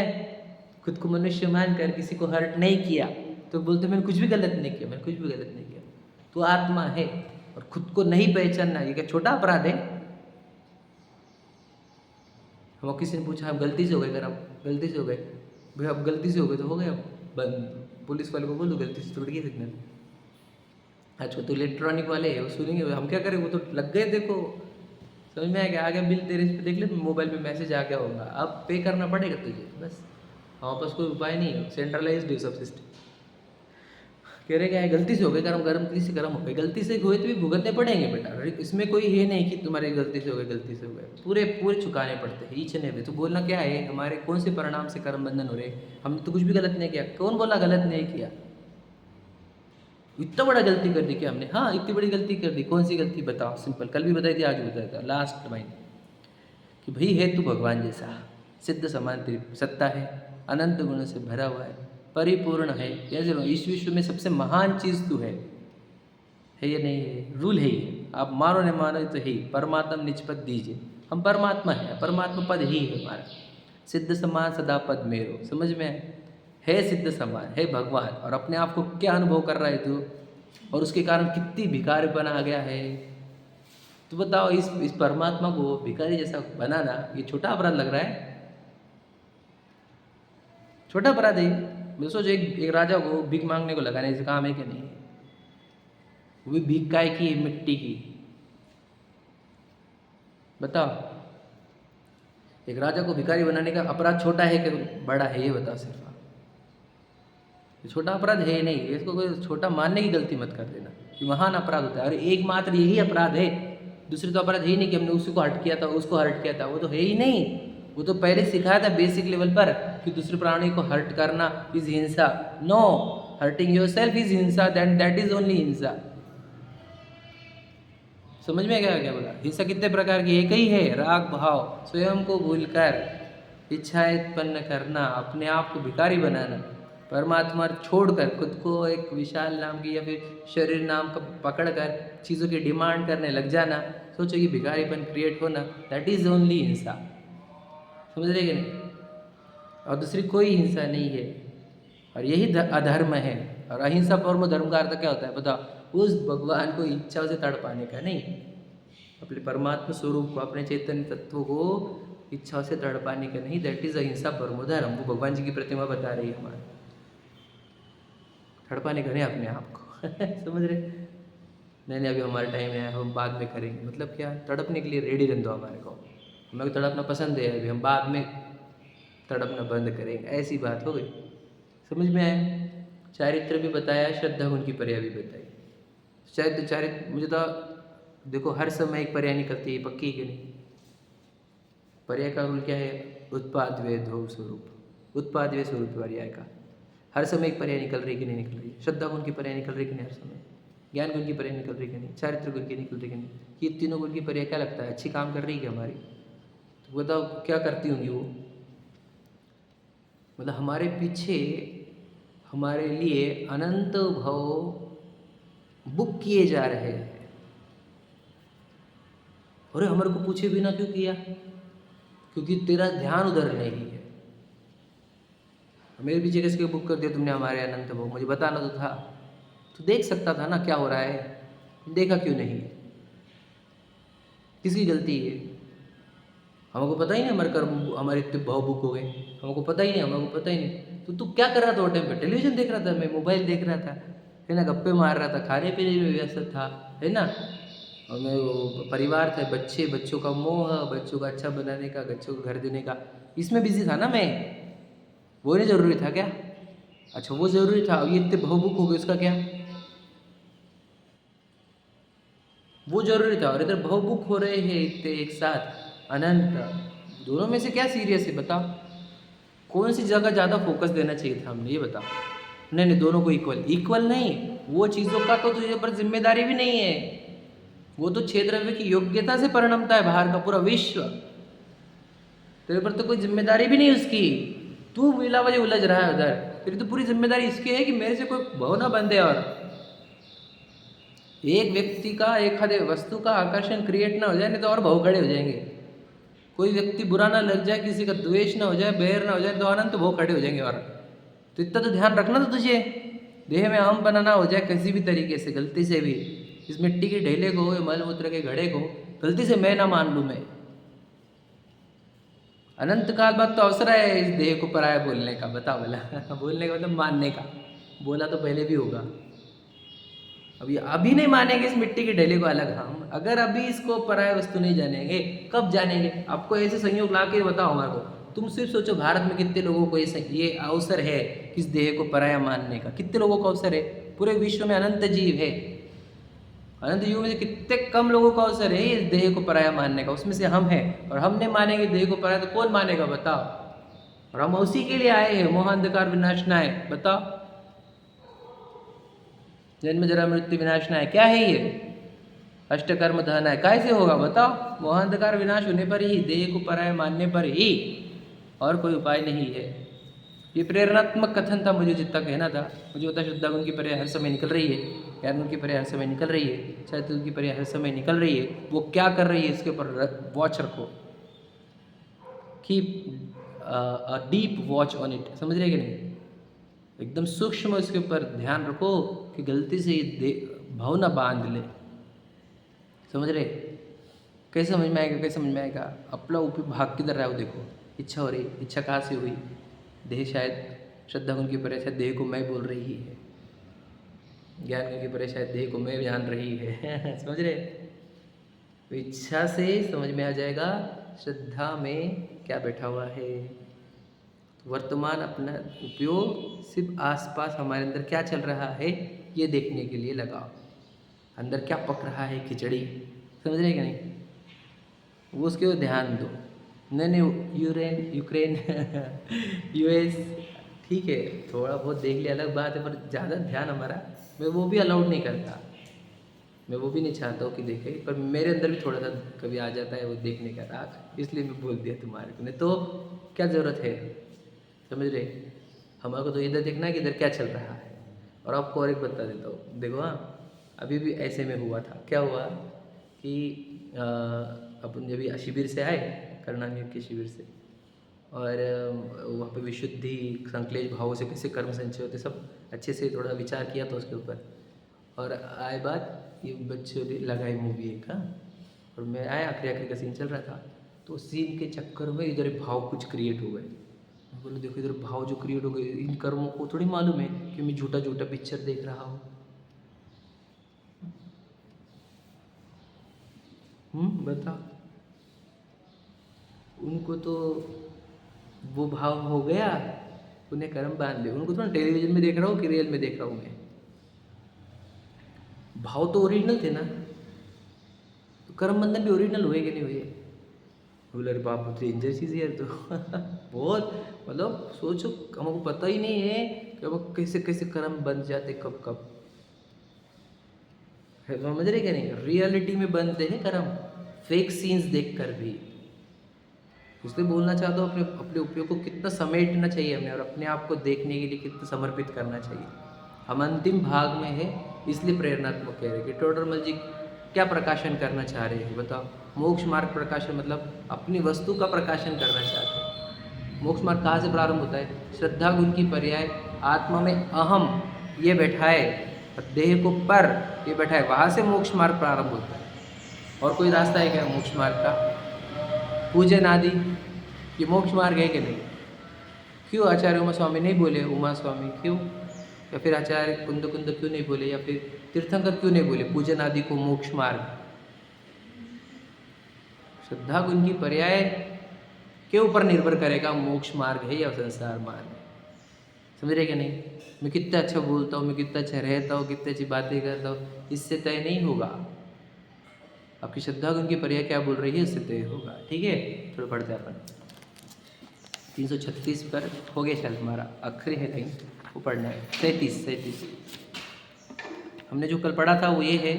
Speaker 1: खुद को मनुष्य मानकर किसी को हर्ट नहीं किया तो बोलते मैंने कुछ भी गलत नहीं किया, मैंने कुछ भी गलत नहीं किया। तो आत्मा है और खुद को नहीं पहचानना ये क्या छोटा अपराध है? हम किसी ने पूछा हम गलती से हो गए, अगर हम गलती से हो गए, भाई अब गलती से हो गए तो हो गए, अब पुलिस वाले को बोल दो गलती से टूट गई सिग्नल। आजकल तो इलेक्ट्रॉनिक वाले है, वो सुनेंगे, हम क्या करें, वो तो लग गए, देखो समझ में आ गया, आ गया बिल तेरे पे, देख ले मोबाइल पे मैसेज आ गया होगा, अब पे करना पड़ेगा तुझे, बस हमारे पास कोई उपाय नहीं है, सेंट्रलाइज्ड है सब सिस्टम। कह रहे क्या है, गलती से हो गए कर्म, गलती से कर्म हो गए, गलती से हुए तो भी भुगतने पड़ेंगे बेटा। इसमें कोई ये नहीं कि तुम्हारी गलती से हो गए, गलती से हो गए, पूरे पूरे चुकाने पड़ते हैं ईच एंड एवरी। तो बोलना क्या है, हमारे कौन से परिणाम से कर्म बंधन हो रहे, हमने तो कुछ भी गलत नहीं किया। कौन बोला गलत नहीं किया, इतना बड़ा गलती कर दी क्या हमने? हाँ, इतनी बड़ी गलती कर दी। कौन सी गलती बताओ? सिंपल, कल भी बताई थी, आज भी बताया था, लास्ट माइंड कि भाई है तू भगवान जैसा, सिद्ध समान तेरी सत्ता है, अनंत गुणों से भरा हुआ है, परिपूर्ण है। कैसे लो, इस विश्व में सबसे महान चीज़ तू है या नहीं है? रूल है ये, आप मानो नहीं मानो तो है ही। परमात्मा निज पद दीजिए, हम परमात्मा है, परमात्मा पद ही है हमारा। सिद्ध समान सदा पद मेरो, समझ में है सिद्ध समान है भगवान, और अपने आप को क्या अनुभव कर रहा है तू, और उसके कारण कितनी भिखारीपन आ गया है। तो बताओ, इस परमात्मा को भिखारी जैसा बनाना ये छोटा अपराध लग रहा है? छोटा अपराध है। मैं सोचो, एक राजा को भीख मांगने को लगाने से काम है कि नहीं? वो भी भीख काय की, मिट्टी की। बताओ, एक राजा को भिखारी बनाने का अपराध छोटा है कि बड़ा है, ये बताओ सिर्फ आप। ये छोटा अपराध है नहीं, इसको कोई छोटा मानने की गलती मत कर देना, ये महान अपराध होता है। और एकमात्र यही अपराध है, दूसरे तो अपराध ही नहीं कि हमने उसी को हर्ट किया था, उसको हर्ट किया था, वो तो है ही नहीं। वो तो पहले सिखाया था बेसिक लेवल पर कि दूसरे प्राणी को हर्ट करना इज हिंसा। नो, हर्टिंग योरसेल्फ इज हिंसा, दैट इज ओनली हिंसा। समझ में क्या बोला? हिंसा कितने प्रकार की? एक ही है, राग भाव, स्वयं को भूलकर इच्छाएं उत्पन्न करना, अपने आप को भिखारी बनाना, परमात्मा छोड़कर खुद को एक विशाल नाम की या फिर शरीर नाम का पकड़कर चीज़ों की डिमांड करने लग जाना। सोचो, ये भिखारीपन क्रिएट होना, दैट इज ओनली हिंसा। समझ रहे कि नहीं? और दूसरी कोई हिंसा नहीं है, और यही अधर्म है। और अहिंसा परमो धर्म का अर्थ क्या होता है बताओ? उस भगवान को इच्छाओं से तड़पाने का नहीं, अपने परमात्मा स्वरूप को, अपने चैतन्य तत्व को इच्छाओं से तड़पाने का नहीं। दैट इज अहिंसा परमो धर्म। वो भगवान जी की प्रतिमा बता रही है हमारे, तड़पाने का नहीं अपने आप को। समझ रहे? नहीं, अभी हमारा टाइम है, हम बाद में करेंगे। मतलब क्या? तड़पने के लिए रेडी रहने दो हमारे को, हमें तड़पना पसंद है, अभी हम बाद में तड़पना बंद करेंगे, ऐसी बात हो गई। समझ में आया? चारित्र भी बताया, श्रद्धा गुण की पर्याय भी बताई। चारित्र मुझे तो देखो, हर समय एक पर्याय निकलती है, पक्की कि नहीं? पर्याय का रूल क्या है? उत्पाद वे ध्रुव स्वरूप, उत्पाद वे स्वरूप पर्याय का हर समय एक पर्याय निकल रही कि नहीं निकल रही? श्रद्धा गुण की पर्याय निकल रही कि नहीं हर समय? ज्ञान गुण की पर्याय निकल रही कि नहीं? चारित्र गुण की निकल रही कि नहीं? ये तीनों गुण की पर्याय क्या लगता है, अच्छी काम कर रही है क्या हमारी? तो बताओ क्या करती होंगी वो? मतलब हमारे पीछे, हमारे लिए अनंत भाव बुक किए जा रहे हैं। अरे हमारे को पूछे बिना क्यों किया? क्योंकि तेरा ध्यान उधर नहीं है। मेरे पीछे किसके बुक कर दिया तुमने हमारे अनंत भाव? मुझे बताना तो था, तो देख सकता था ना क्या हो रहा है। देखा क्यों नहीं? किसकी गलती है? हमको पता ही नहीं, हमारे कर्म, हमारे इतने भाव बुक हो गए, हमको पता ही नहीं, हमको पता ही नहीं। तो तू क्या कर रहा था वो टाइम पे? टेलीविजन देख रहा था, मैं मोबाइल देख रहा था, है ना, गप्पे मार रहा था, खाने पीने में व्यस्त था, है ना। और मैं वो परिवार थे, बच्चों का मोह, बच्चों का अच्छा बनाने का, बच्चों को घर देने का, इसमें बिजी था ना मैं। वो नहीं ज़रूरी था क्या? अच्छा वो ज़रूरी था, ये इतने भावुक हो गए, उसका क्या? वो जरूरी था, और इधर भावुक हो रहे हैं इतने एक साथ अनंत, दोनों में से क्या सीरियस है बताओ? कौन सी जगह ज़्यादा फोकस देना चाहिए था हमने, ये बताओ? नहीं, दोनों को इक्वल नहीं। वो चीज़ों का तो तुझे पर जिम्मेदारी भी नहीं है, वो तो छह द्रव्य की योग्यता से परिणमता है, बाहर का पूरा विश्व, तेरे पर तो कोई जिम्मेदारी भी नहीं उसकी। तू बिला वजह उलझ रहा है उधर, तेरी तो पूरी जिम्मेदारी इसकी है कि मेरे से कोई भाव ना बंधे। और एक व्यक्ति का, एक आधे वस्तु का आकर्षण क्रिएट ना हो जाए, नहीं तो और भाव खड़े हो जाएंगे। कोई व्यक्ति बुरा ना लग जाए, किसी का द्वेष ना हो जाए, बैर ना हो जाए, तो अनंत भाव खड़े हो जाएंगे। और तो इतना तो ध्यान रखना तो तुझे, देह में अहम बनाना हो जाए किसी भी तरीके से, गलती से भी इस मिट्टी के ढेले को, मल मूत्र के घड़े को गलती से मैं ना मान लूँ मैं। अनंत काल बाद तो अवसर है इस देह को पराया बोलने का, बता बोला। बोलने का मतलब मानने का, बोला तो पहले भी होगा। अभी नहीं मानेंगे इस मिट्टी के ढेले को अलग हम, अगर अभी इसको पराया वस्तु नहीं जानेंगे, कब जानेंगे? आपको ऐसे संयोग ला के बताओ हमारे को। तुम सिर्फ सोचो, भारत में कितने लोगों को ये अवसर है इस देह को पराया मानने का? कितने लोगों को अवसर है? पूरे विश्व में अनंत जीव है। अनंत जीवों में से कितने कम लोगों का अवसर है इस देह को पराया मानने का, उसमें से हम हैं। और हमने मानेंगे देह को पराया तो कौन मानेगा बताओ। और हम उसी के लिए आए हैं, मोहांधकार विनाशनाय। बताओ, जन्म जरा मृत्यु विनाशनाय क्या है ये? अष्टकर्म दहनाय कैसे होगा बताओ? मोहांधकार विनाश होने पर ही, देह को पराया मानने पर ही, और कोई उपाय नहीं है। ये प्रेरणात्मक कथन था, मुझे जितना कहना था। मुझे पता श्रद्धा गुण की पर्याय हर समय निकल रही है, ज्ञान गुण की पर्याय हर समय निकल रही है, चैतन्य गुण की पर्याय हर समय निकल रही है। वो क्या कर रही है इसके ऊपर वॉच रखो, keep a deep watch on it. समझ रहे कि नहीं? एकदम सूक्ष्म इसके ऊपर ध्यान रखो कि गलती से ये भाव ना बांध ले। समझ रहे? कैसे समझ में आएगा? कैसे समझ में आएगा? अपना भाग किधर रहा है वो देखो। इच्छा हो रही, इच्छा कहाँ से हुई? देह शायद श्रद्धा गुण की पर्याय शायद देह को मैं बोल रही है, ज्ञान गुण की पर्याय शायद देह को मैं जान रही है। समझ रहे? तो इच्छा से समझ में आ जाएगा श्रद्धा में क्या बैठा हुआ है। वर्तमान अपना उपयोग सिर्फ आसपास हमारे अंदर क्या चल रहा है ये देखने के लिए लगाओ। अंदर क्या पक रहा है खिचड़ी, समझ रहे कि नहीं? वो उसके ऊपर ध्यान दो। नहीं यूक्रेन यूएस ठीक है, थोड़ा बहुत देख लिया अलग बात है, पर ज़्यादा ध्यान हमारा, मैं वो भी अलाउड नहीं करता। मैं वो भी नहीं चाहता हूँ कि देखे, पर मेरे अंदर भी थोड़ा सा कभी आ जाता है वो देखने का राग, इसलिए मैं बोल दिया तुम्हारे को। नहीं तो क्या ज़रूरत है? समझ रहे? हमारे को तो इधर देखना है कि इधर क्या चल रहा है। और आपको और एक बता देता हूँ, देखो हाँ, अभी भी ऐसे में हुआ था। क्या हुआ कि अपन जब शिविर से आए, करुणानिधि के शिविर से, और वहाँ पे विशुद्धि संकलेश भावों से कैसे कर्म संचय होते, सब अच्छे से थोड़ा विचार किया था उसके ऊपर। और आए बात ये बच्चों ने लगाई मूवी एक, हाँ, और मैं आया, आखिरी का सीन चल रहा था, तो सीन के चक्कर में इधर भाव कुछ क्रिएट हो गए। मैं बोला देखो इधर भाव जो क्रिएट हो गए, इन कर्मों को थोड़ी मालूम है कि मैं झूठा झूठा पिक्चर देख रहा हूँ। बताओ, उनको तो वो भाव हो गया, उन्हें कर्म बांध ले। उनको थोड़ा टेलीविजन में देख रहा हूँ कि रियल में देख रहा हूँ मैं, भाव तो ओरिजिनल थे ना, तो कर्म बंधन भी ओरिजिनल हुए कि नहीं हुए? बोले अरे बाप रे डेंजर चीज़ यार तो बहुत, मतलब सोचो, हमको पता ही नहीं है कि हम कैसे कैसे कर्म बन जाते कब कब। समझ रहे क्या नहीं? रियलिटी में बनते हैं कर्म, फेक सीन्स देख कर भी। इसलिए बोलना चाहता हूँ, अपने अपने उपयोग को कितना समेटना चाहिए हमें, और अपने आप को देखने के लिए कितना समर्पित करना चाहिए। हम अंतिम भाग में है, इसलिए प्रेरणात्मक कह रहे हैं कि टोडरमल जी क्या प्रकाशन करना चाह रहे हैं बताओ? मोक्ष मार्ग प्रकाशन, मतलब अपनी वस्तु का प्रकाशन करना चाहते हैं। मोक्ष मार्ग कहाँ से प्रारंभ होता है? श्रद्धा गुण की पर्याय आत्मा में अहम ये बैठाए, देह को पर ये बैठाए, वहाँ से मोक्ष मार्ग प्रारंभ होता है। और कोई रास्ता है क्या मोक्ष मार्ग का? पूजन आदि ये मोक्ष मार्ग है कि नहीं? क्यों आचार्य उमा स्वामी नहीं बोले? उमा स्वामी क्यों, या फिर आचार्य कुंद कुंद क्यों नहीं बोले, या फिर तीर्थंकर क्यों नहीं बोले पूजन आदि को मोक्ष मार्ग? श्रद्धा गुण की पर्याय के ऊपर निर्भर करेगा मोक्ष मार्ग है या संसार मार्ग है। समझ रहे क्या नहीं? मैं कितना अच्छा बोलता हूँ, मैं कितना अच्छा रहता हूँ, कितनी अच्छी बातें करता हूँ, इससे तय नहीं होगा। आपकी श्रद्धा गुण की पर्याय क्या बोल रही है इससे तय होगा। ठीक है, थोड़ा पढ़ते हैं अपन। 336 पर हो गया शायद हमारा, आखिरी है लाइन, वो पढ़ना है। 37 हमने जो कल पढ़ा था वो ये है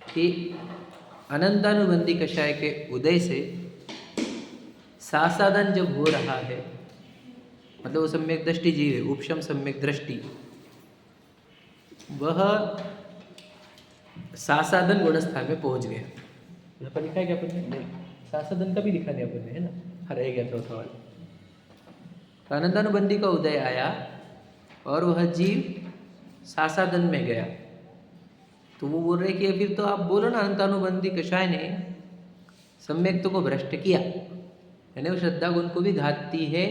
Speaker 1: कि अनंतानुबंधी कषाय के उदय से सासादन जब हो रहा है, मतलब वो सम्यक दृष्टि जीव है, उपशम सम्यक दृष्टि, वह सासादन गुणस्थान में पहुंच गया। यहाँ पर लिखा है क्या अपन ने? नहीं, सासादन का भी लिखा नहीं अपन ने, है ना? रह गया चौथा वाला। अनंतानुबंधी का उदय आया और वह जीव सासादन में गया। तो वो बोल रहे कि फिर तो आप बोलो ना, अनंतानुबंधी कषाय ने सम्यक तो को भ्रष्ट किया, यानी वो श्रद्धा गुण को भी घातती है,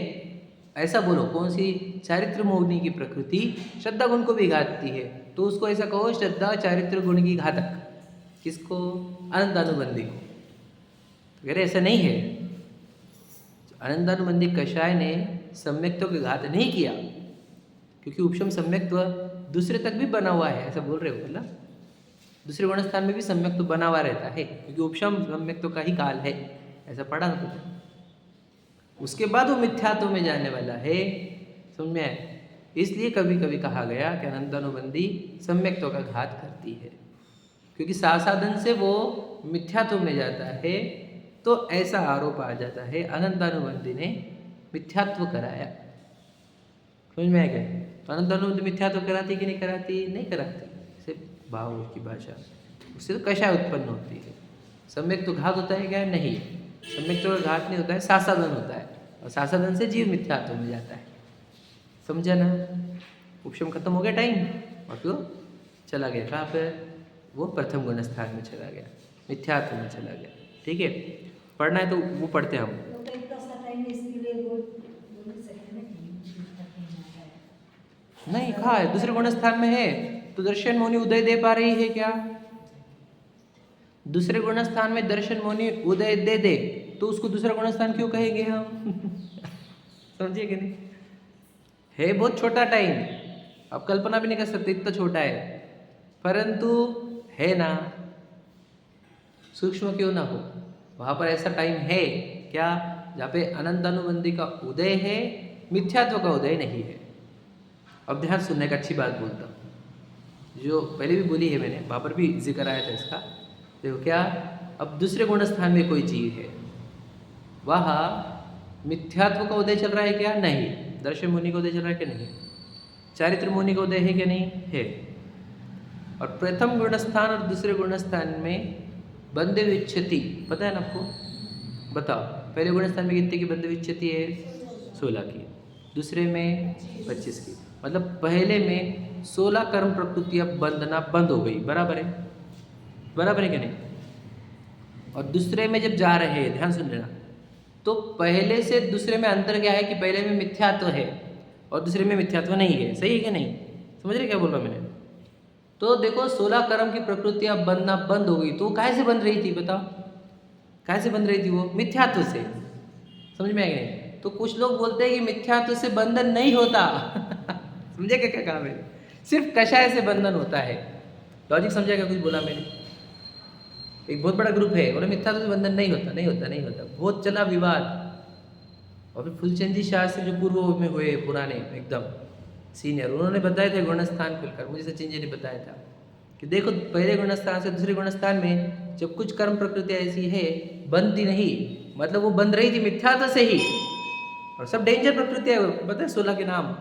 Speaker 1: ऐसा बोलो। कौन सी? चारित्र मोहिनी की प्रकृति श्रद्धा गुण को भी घातती है, तो उसको ऐसा कहो श्रद्धा चारित्र गुण की घातक। किसको? अनंतानुबंधी को। तो कह रहे ऐसा नहीं है, अनंतानुबंधी कषाय ने सम्यक्तों के घात नहीं किया, क्योंकि उपशम सम्यक्त्व दूसरे तक भी बना हुआ है, ऐसा बोल रहे हो ना? दूसरे गुणस्थान में भी सम्यक्त्व बना हुआ रहता है, क्योंकि उपशम सम्यक्त्व का ही काल है, ऐसा पढ़ा ना तुमने? उसके बाद वो मिथ्यात्व में जाने वाला है, समझ में आया? इसलिए कभी कभी कहा गया कि अनंतानुबंधी सम्यक्त्व का घात करती है, क्योंकि साधन से वो मिथ्यात्व में जाता है, तो ऐसा आरोप आ जाता है अनंतानुबंधी ने मिथ्यात्व कराया। समझ में आया क्या? तो अनंतानुबंधी मिथ्यात्व कराती कि नहीं कराती? नहीं कराती। सिर्फ भाव की भाषा, उससे तो कषाय उत्पन्न होती है। सम्यक तो घात होता है क्या? नहीं, सम्यक तो घात नहीं होता है, सासाधन होता है, और सासाधन से जीव मिथ्यात्व में जाता है। समझा ना? उपशम खत्म हो गया टाइम, और तो चला गया कहाँ पर? वो प्रथम गुण स्थान में चला गया, मिथ्यात्व में चला गया। ठीक है, पढ़ना है तो वो पढ़ते हैं हम। नहीं, कहाँ है? दूसरे गुण स्थान में है तो दर्शन मोनी उदय दे पा रही है क्या? दूसरे गुण स्थान में दर्शन मोनी उदय दे दे तो उसको दूसरा गुण स्थान क्यों कहेंगे हम? समझिए कि नहीं? है बहुत छोटा टाइम, आप कल्पना भी नहीं कर सकते, इतना छोटा है, परंतु है ना, सूक्ष्म क्यों ना हो, वहां पर ऐसा टाइम है क्या जहाँ पे अनंतानुबंधी का उदय है, मिथ्यात्व का उदय नहीं है। अब ध्यान सुनने का, अच्छी बात बोलता हूँ, जो पहले भी बोली है मैंने, वहाँ पर भी जिक्र आया था इसका। देखो क्या, अब दूसरे गुण स्थान में कोई जीव है, वहाँ मिथ्यात्व का उदय चल रहा है क्या? नहीं। दर्शन मुनि का उदय चल रहा है क्या? नहीं। चारित्र मुनि का उदय है क्या? नहीं है। और प्रथम गुण स्थान और दूसरे गुण स्थान में बंधे विच्छति पता है ना आपको? बताओ, पहले गुण स्थान में कितने की बंधे विच्छति है? 16 की। दूसरे में 25 की। मतलब पहले में 16 कर्म प्रकृतियां बंधना बंद हो गई, बराबर है? बराबर है क्या नहीं? और दूसरे में जब जा रहे हैं, ध्यान सुन लेना, तो पहले से दूसरे में अंतर क्या है कि पहले में मिथ्यात्व है और दूसरे में मिथ्यात्व नहीं है। सही है कि नहीं? समझ रहे क्या बोल रहा मैंने? तो देखो, 16 कर्म की प्रकृतियां बनना बंद हो गई, तो वो काहे से बन रही थी? बताओ, काहे से बन रही थी? वो मिथ्यात्व से। समझ में आ गया? तो कुछ लोग बोलते हैं कि मिथ्यात्व से बंधन नहीं होता। समझे क्या क्या कहा मैंने? सिर्फ कषाय से बंधन होता है। लॉजिक समझा क्या? कुछ बोला मैंने? एक बहुत बड़ा ग्रुप है, बोले मिथ्यात्व से बंधन नहीं होता, नहीं होता, नहीं होता। बहुत चला विवाद, और फिर फुलचंद जी शास्त्री जो पूर्व में हुए, पुराने एकदम सीनियर, उन्होंने बताया था गुणस्थान खुलकर, मुझे सचिन जी ने बताया था कि देखो, पहले गुणस्थान से दूसरे गुणस्थान में जब कुछ कर्म प्रकृति ऐसी है बनती नहीं, मतलब वो बन रही थी मिथ्यात्व से ही, और सब डेंजर प्रकृति है। पता है 16 के नाम?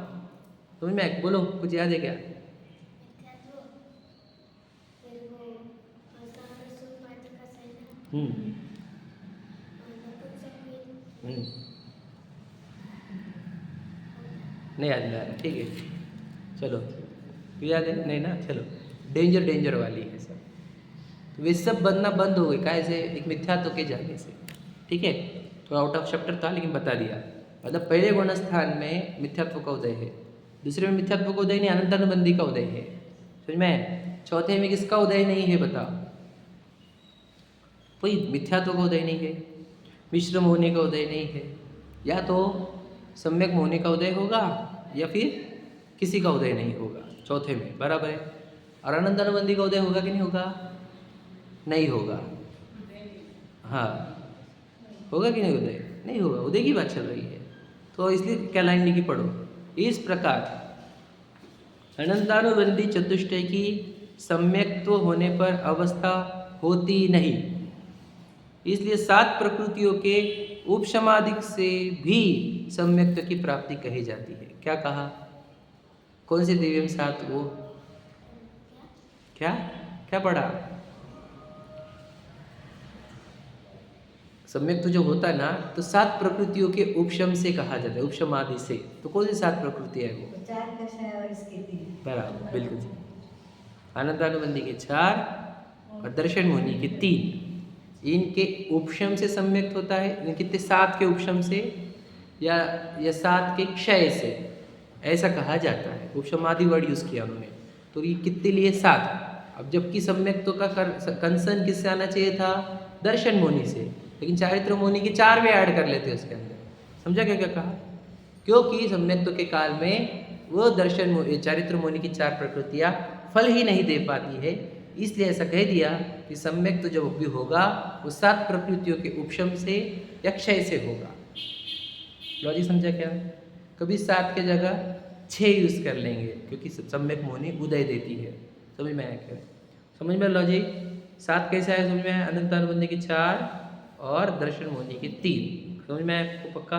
Speaker 1: समझ में? बोलो, कुछ याद है क्या? नहीं याद नहीं, ठीक है, चलो याद है नहीं ना? चलो, डेंजर वाली है सब, तो वे सब बनना बंद हो गए। काहे से? एक मिथ्यात्व के जाने से। ठीक है, तो आउट ऑफ चैप्टर था लेकिन बता दिया। मतलब पहले गुण स्थान में मिथ्यात्व का उदय है, दूसरे में मिथ्यात्व का उदय नहीं, अनंतानुबंधी का उदय है। समझ में? चौथे में किसका उदय नहीं है? बताओ। कोई मिथ्यात्व का उदय नहीं है, मिश्रम होने का उदय नहीं है, या तो सम्यक होने का उदय होगा या फिर किसी का उदय नहीं होगा चौथे में, बराबर है? और अनंतानुबंधी का उदय होगा कि नहीं होगा? नहीं होगा। हाँ, होगा कि नहीं उदय? नहीं होगा, उदय की बात चल रही है। तो इसलिए क्या लाइन लिखी, पढ़ो। इस प्रकार अनंतानुबंधी चतुष्टय की सम्यक्त्व होने पर अवस्था होती नहीं, इसलिए 7 प्रकृतियों के उपशमादिक से भी सम्यक्त्व की प्राप्ति कही जाती है। क्या कहा? कौन से दिव्य में 7? वो क्या क्या पढ़ा? सम्यक्त्व जो होता है ना, तो 7 प्रकृतियों के उपशम से कहा जाता है, उपशमादि से। तो कौन सी 7 प्रकृति है वो?
Speaker 2: 4 कषाय और इसके 3।
Speaker 1: बराबर, बिल्कुल। अनंतानुबंधी के 4 और दर्शन मुनि के 3, इनके उपशम से सम्यक्त होता है। इन कितने? 7 के उपशम से या 7 के क्षय से, ऐसा कहा जाता है। उपशमादि वर्ड यूज़ किया उन्होंने, तो ये कितने लिए? 7। अब जबकि सम्यक्त्व का कंसर्न किससे आना चाहिए था? दर्शन मुनि से, लेकिन चारित्र मुनि के 4 वे ऐड कर लेते उसके अंदर। समझा क्या क्या कहा? क्योंकि सम्यक्त्व के काल में वो चारित्र मोनि की 4 प्रकृतियाँ फल ही नहीं दे पाती है। इसलिए ऐसा कह दिया कि सम्यक तो जब भी होगा वो 7 प्रकृतियों के उपशम से या क्षय से होगा। लॉजिक समझा क्या? कभी 7 के जगह 6 यूज़ कर लेंगे क्योंकि सम्यक मोनि उदय देती है। समझ में आया क्या? समझ में लॉजिक? 7 कैसे आया समझ में आया? अनंतानुबंधी की 4 और दर्शन मोनि की 3। समझ में आया आपको पक्का?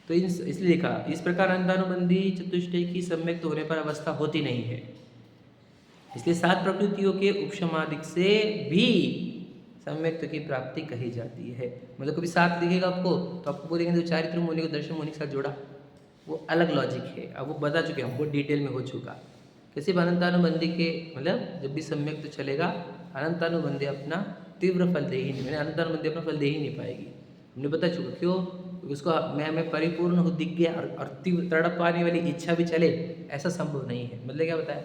Speaker 1: तो इसलिए लिखा इस प्रकार अनंतानुबंधी चतुष्टय की सम्यक होने पर अवस्था होती नहीं है। इसलिए 7 प्रकृतियों के उपशमादिक से भी सम्यक्त्व की प्राप्ति कही जाती है। मतलब कभी 7 दिखेगा आपको तो आपको बोलेंगे तो चारित्र मोनि को दर्शन मोनि के साथ जोड़ा, वो अलग लॉजिक है। अब वो बता चुके हैं, बहुत डिटेल में हो चुका। किसी अनंतानुबंधी के मतलब जब भी सम्यक्त्व चलेगा अनंतानुबंधी अपना तीव्र फल दे ही नहीं, मैंने अनंतानुबंधी अपना फल दे ही नहीं पाएगी। हमने बता चुका क्यों? उसको मैं परिपूर्ण हो दिख गया और तीव्र तड़प पाने वाली इच्छा भी चले, ऐसा संभव नहीं है। मतलब क्या बताया?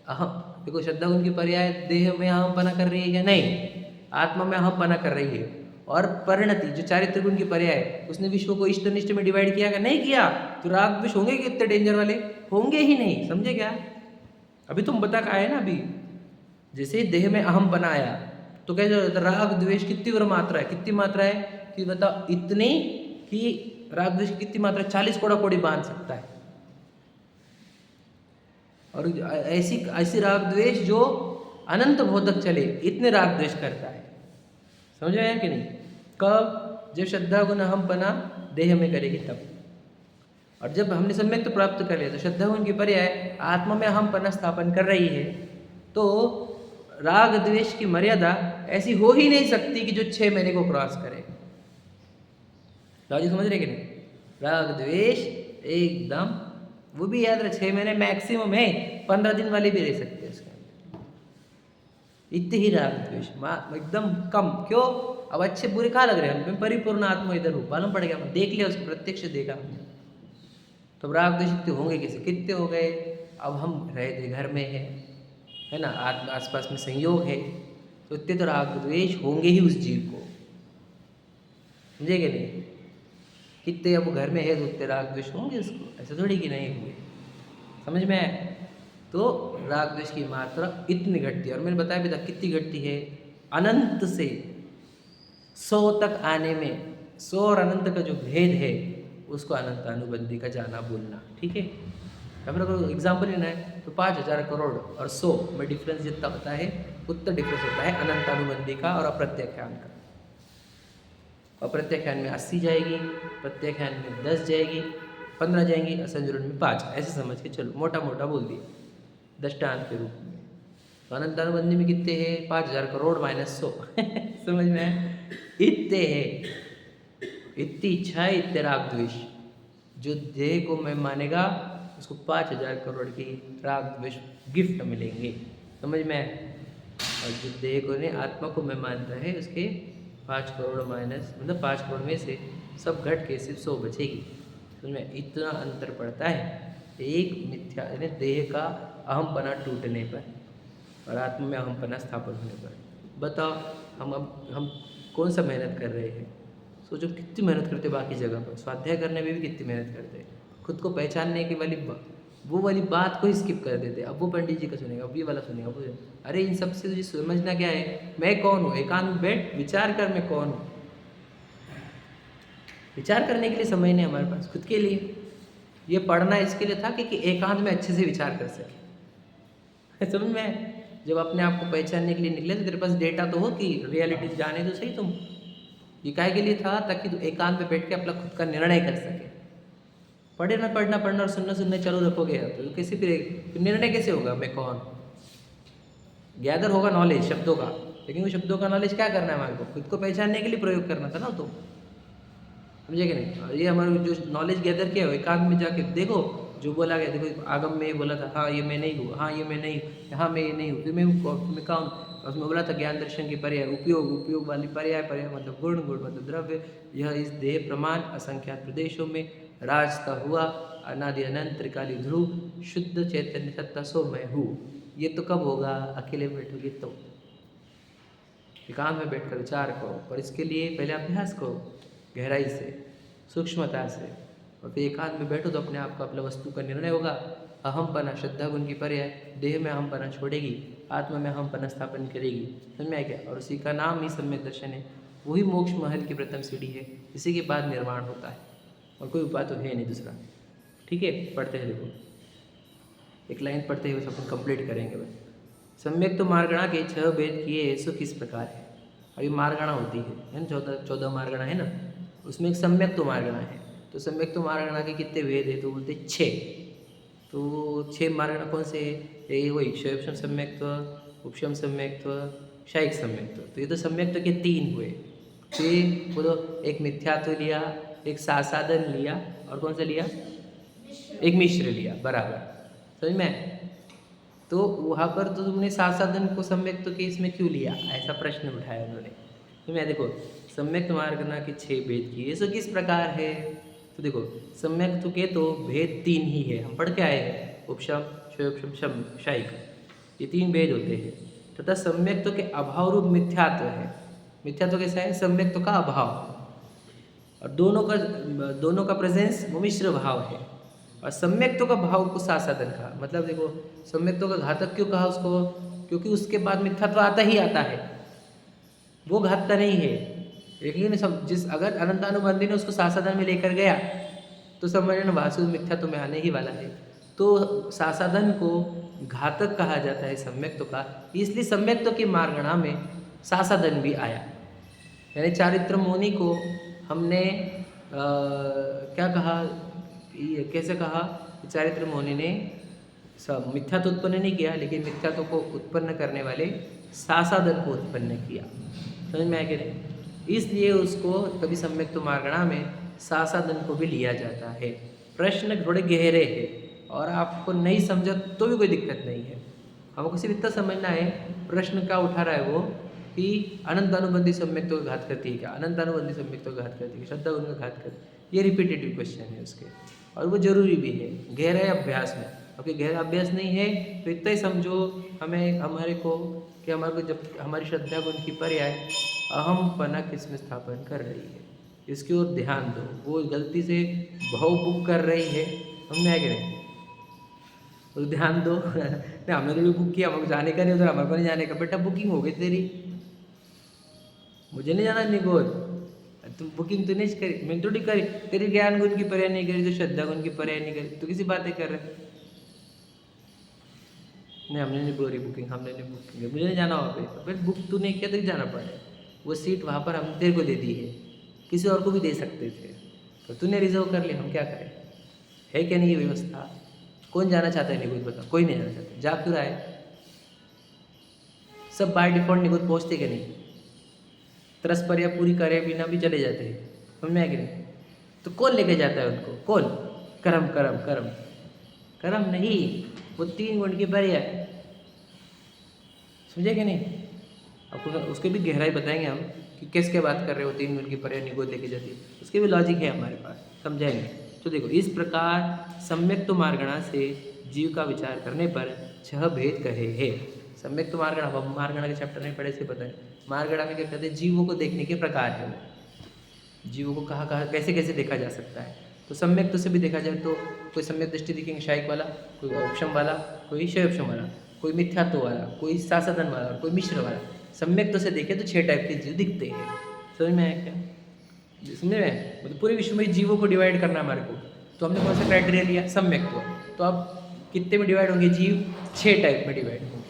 Speaker 1: अहम देखो, श्रद्धा उनकी पर्याय देह में अहमपना कर रही है या नहीं? आत्मा में अहमपना कर रही है। और परिणति जो चारित्र गुण की पर्याय है, उसने विश्व को इष्ट अनिष्ट में डिवाइड किया क्या? नहीं किया। तो राग द्वेष होंगे कितने डेंजर वाले? होंगे ही नहीं। समझे क्या? अभी तुम बता का है ना, अभी जैसे देह में अहमपना आया तो क्या राग द्वेष की तीव्र मात्रा है। कितनी मात्रा है कि बताओ? इतनी कि राग द्वेष की कितनी मात्रा? 40 कोड़ा कोड़ी बांध सकता है। और ऐसी राग द्वेष जो अनंत बोधक चले, इतने राग द्वेष करता है। समझ में आया कि नहीं? कब? जब श्रद्धा गुण अहमपना देह में करेगी तब। और जब हमने सम्यक तो प्राप्त कर लिया तो श्रद्धा गुण की पर्याय आत्मा में अहमपना स्थापन कर रही है, तो राग द्वेष की मर्यादा ऐसी हो ही नहीं सकती कि जो 6 महीने को क्रॉस करे। लॉजिक समझ रहे कि नहीं? राग द्वेष एकदम, वो भी याद रहे 6 महीने मैक्सिमम है, 15 दिन वाले भी रह सकते हैं उसके अंदर। इतने ही राग द्वेष एकदम कम। क्यों? अब अच्छे बुरे कहाँ लग रहे हैं? मैं परिपूर्ण आत्मा इधर हूँ, मालूम पड़ गया, देख लिया उसको, प्रत्यक्ष देखा हमने। तो राग द्वेष इतने होंगे कैसे? कितने हो गए? अब हम रहे थे घर में है ना, आसपास में संयोग है, तो इतने तो राग द्वेष होंगे ही उस जीव को। समझे कि नहीं? कितने अब घर में है तो उतने राग द्वेष होंगे उसको, ऐसा थोड़ी कि नहीं हुए। समझ में आया? तो राग द्वेष की मात्रा इतनी घटती है। और मैंने बताया भी था कितनी घटती है। अनंत से 100 तक आने में 100 और अनंत का जो भेद है उसको अनंत अनुबंधी का जाना बोलना। ठीक है? अब अगर एग्जाम्पल लेना है तो 5000 करोड़ और 100 में डिफरेंस जितना होता है उतना डिफरेंस होता है अनंत अनुबंधी का और अप्रत्याख्यान का। अप्रत्याख्यान में 80 जाएगी, प्रत्याख्यान में 10 जाएगी, 15 जाएंगी, असंजुरण में 5, ऐसे समझ के चलो, मोटा मोटा बोल दिया दृष्टांत के रूप में। तो अनंत अनुबंधी में कितने हैं? 5000 करोड़ माइनस 100 समझ में आए? इतने हैं, इतनी इच्छा है, इतने राग द्वेष। जो देह को मैं मानेगा उसको 5000 करोड़ की राग द्वेष गिफ्ट मिलेंगे। समझ में आए? और जो देह को नहीं, आत्मा को मैं मानता है, उसके 5 करोड़ माइनस मतलब 5 करोड़ में से सब घट के सिर्फ 100 बचेगी। समझ में? इतना अंतर पड़ता है एक मिथ्या यानी देह का अहमपना टूटने पर और आत्मा में अहमपना स्थापन होने पर। बताओ हम कौन सा मेहनत कर रहे हैं? सोचो कितनी मेहनत करते बाकी जगह पर, स्वाध्याय करने में भी कितनी मेहनत करते हैं, खुद को पहचानने की वो वाली बात को ही स्किप कर देते। अब वो पंडित जी का सुनेगा, अब ये वाला सुनेगा, वो अरे इन सब से तुझे समझना क्या है? मैं कौन हूँ? एकांत में बैठ विचार कर, मैं कौन हूँ। विचार करने के लिए समय नहीं हमारे पास खुद के लिए। ये पढ़ना इसके लिए था कि एकांत में अच्छे से विचार कर सके। समझ में? जब अपने आप को पहचानने के लिए निकले तो तेरे पास डेटा तो हो कि रियलिटी जाने तो सही तुम। ये काहे के लिए था? ताकि तू एकांत में बैठ के अपना खुद का निर्णय कर सके। पढ़ना और सुनना चालू रखोगे तो कैसे फिर निर्णय कैसे होगा मैं कौन? गैदर होगा नॉलेज शब्दों का, लेकिन वो शब्दों का नॉलेज क्या करना है हमारे को? खुद को पहचानने के लिए प्रयोग करना था ना। तो समझे कि नहीं? ये हमारे जो नॉलेज गैदर किया है एकांत में जाके देखो, जो बोला गया, देखो आगम में बोला था हाँ ये मैं नहीं हूँ, हाँ ये मैं नहीं हूँ, हाँ मैं ये नहीं हूँ, फिर मैं कौन? उसमें बोला था ज्ञान दर्शन की पर्याय उपयोग वाली पर्याय मतलब गुण मतलब द्रव्य। यह इस देह प्रमाण असंख्यात प्रदेशों में राजता हुआ अनादि अनंत त्रिकाली ध्रुव शुद्ध चैतन्य सत्ता सो मैं हूँ। ये तो कब होगा? अकेले बैठोगे तो। एकांत में बैठकर विचार करो, पर इसके लिए पहले अभ्यास करो गहराई से, सूक्ष्मता से। और फिर एकांत में बैठो तो अपने आप का अपना वस्तु का निर्णय होगा। अहमपना श्रद्धा गुण की पर्याय, देह में अहमपना छोड़ेगी, आत्मा में अहमपना स्थापन करेगी। समझ में आया क्या? और उसी का नाम ही सम्यक दर्शन है। वही मोक्ष महल की प्रथम सीढ़ी है, इसी के बाद निर्वाण होता है और कोई उपाय तो है नहीं दूसरा। ठीक है, पढ़ते हैं, देखो एक लाइन पढ़ते ही बस अपन कंप्लीट करेंगे बस। सम्यक तो मार्गणा के 6 भेद किए सो किस प्रकार है। अभी मार्गणा होती है ना, 14 मार्गणा है ना, उसमें एक सम्यक तो मार्गणा है। तो सम्यक तो मार्गणा के कितने वेद है? तो बोलते 6। तो 6 मार्गणा कौन से है? ये वही शैवक्षम सम्यक्त्व, उपशम सम्यक्त्व, शायिक सम्यक्त्व। तो ये तो सम्यक्त्व के 3 हुए। फिर बोलो, एक मिथ्यात्व लिया, एक सासाधन लिया, और कौन सा लिया? एक मिश्र लिया, बराबर। समझ में? तो वहाँ पर तो तुमने सासाधन को सम्यक्त्व के इसमें क्यों लिया, ऐसा प्रश्न उठाया उन्होंने। तो मैं देखो, सम्यक मार्गणा के 6 भेद किए सो किस प्रकार है। तो देखो, सम्यक्त्व के तो भेद 3 ही है, हम पढ़ के आए हैं, उपशम, शोपशम, शम, शायिक, ये 3 भेद होते हैं। तथा सम्यक्त्व के अभाव रूप मिथ्यात्व है। मिथ्यात्व कैसा है? सम्यक्त्व का अभाव, और दोनों का प्रेजेंस वो मिश्र भाव है। और सम्यक्त्व का भाव को सासाधन कहा। मतलब देखो, सम्यक्त्व का घातक क्यों कहा उसको? क्योंकि उसके बाद मिथ्यात्व आता ही आता है, वो घात का नहीं है। लेकिन जिस अगर अनंतानुबंधी ने उसको सासाधन में लेकर गया तो समझना वासु मिथ्यात्व में आने ही वाला है। तो सासाधन को घातक कहा जाता है सम्यक्त्व का, इसलिए सम्यक्त्व की मार्गणा में सासाधन भी आया। यानी चारित्र मुनि को हमने क्या कहा, ये कैसे कहा? चारित्र मुनि ने मिथ्यात्व उत्पन्न नहीं किया, लेकिन मिथ्यात्व को उत्पन्न करने वाले सासाधन को उत्पन्न किया। समझ में आया कि नहीं? इसलिए उसको कभी सम्यक्त्व मार्गणा में सासाधन को भी लिया जाता है। प्रश्न थोड़े गहरे हैं और आपको नहीं समझा तो भी कोई दिक्कत नहीं है। हमको सिर्फ इतना समझना है प्रश्न क्या उठा रहा है वो, कि अनंत अनुबंधी सम्यक्त्व का घात करती है क्या, अनंत अनुबंधी सम्यक्त्व का घात करती है, श्रद्धा उनका घात करती है। ये रिपीटेटिव क्वेश्चन है उसके, और वो जरूरी भी है गहरे अभ्यास में। क्योंकि गहरा अभ्यास नहीं है तो इतना ही समझो हमारे को कि हमारे को जब हमारी श्रद्धा गुण की पर्याय अहमपना किसमें स्थापन कर रही है, इसकी ओर ध्यान दो। वो गलती से भाव बुक कर रही है, हमने आगे नहीं, तो ध्यान दो। नहीं, हमने तो भी बुक किया, हमको जाने का नहीं, उधर हमारे को नहीं जाने का। बेटा बुकिंग हो गई तेरी, मुझे नहीं जाना निगोद, तुम बुकिंग तो नहीं करी, मैंने थोड़ी करी। तेरी ज्ञान गुण की पर्याय नहीं करी तो श्रद्धा गुण की पर्याय नहीं करी, तो किसी बातें कर रहे। नहीं, हमने नहीं बोली बुकिंग, हमने नहीं बुक किया, मुझे नहीं जाना वहाँ पे। फिर बुक तूने किया तो जाना पड़े, वो सीट वहाँ पर हमने तेरे को दे दी है, किसी और को भी दे सकते थे, तो तूने रिजर्व कर लिया, हम क्या करें? है क्या नहीं ये व्यवस्था? कौन जाना चाहता है निगुत? बता, कोई नहीं जाना चाहता। जा क्यों रहा है? सब बाय डिफॉल्ट निगुत पहुँचते कि नहीं? तरसपर्या पूरी करे बिना भी चले जाते हैं, समझ में आया कि नहीं? तो कौन लेके जाता है उनको? कौन? कर्म कर्म कर्म कर्म नहीं, वो 3 गुण की पर्याय, समझे कि नहीं? आपको उसके भी गहराई बताएंगे हम कि किसके बात कर रहे हो। 3 गुण की पर्याय निगोद लेके जाती है, उसके भी लॉजिक है हमारे पास, समझाएंगे। तो देखो, इस प्रकार सम्यक्त्व मार्गणा से जीव का विचार करने पर 6 भेद कहे हैं। सम्यक्त्व मार्गणा, अब मार्गणा के चैप्टर में पढ़े से पता है। मार्गणा में क्या कहते हैं? जीवों को देखने के प्रकार है वो, जीवों को कहाँ कहाँ कैसे कैसे देखा जा सकता है। तो सम्यक्त्व से भी देखा जाए तो कोई सम्यक दृष्टि दिखेंगे शायिक वाला, कोई उपशम वाला, कोई शैवक्षम वाला, कोई मिथ्यात्व वाला, कोई सासाधन वाला, कोई मिश्र वाला। सम्यक्त्व से देखे तो 6 टाइप के जीव दिखते हैं। समझ में आया क्या? समझ में? मतलब पूरे विश्व में जीवों को डिवाइड करना हमारे को, तो हमने कौन सा क्राइटेरिया लिया? सम्यक्त्व। तो अब कितने में डिवाइड होंगे जीव? 6 टाइप में डिवाइड होंगे,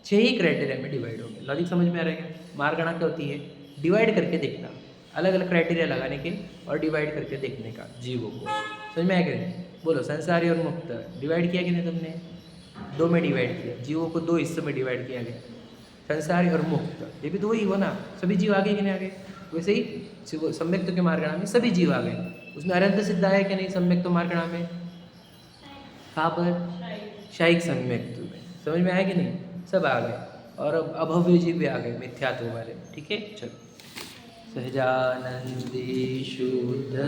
Speaker 1: 6 ही क्राइटेरिया में डिवाइड होंगे। लॉजिक समझ में आ रहा है? मार्गणा क्या होती है? डिवाइड करके देखना, अलग अलग क्राइटेरिया लगाने के और डिवाइड करके देखने का जीवों को। समझ में आया कि नहीं? बोलो, संसारी और मुक्त डिवाइड किया कि नहीं तुमने? 2 में डिवाइड किया, जीवों को 2 हिस्सों में डिवाइड किया गया, संसारी और मुक्त। ये भी 2 ही हुआ ना, सभी जीव आ गए कि नहीं आ गए? वैसे ही सम्यक्त्व के मार्गणा में सभी जीव आ गए। उसमें अनंत सिद्ध आया कि नहीं सम्यक्त्व मार्गणा में? कहाँ पर? शायिक सम्यक्त्व में। समझ में आया कि नहीं? सब आ गए, और अब अभव्य जीव भी आ गए मिथ्यात्व वाले। ठीक है, चलो। सहजानंदी शुद्ध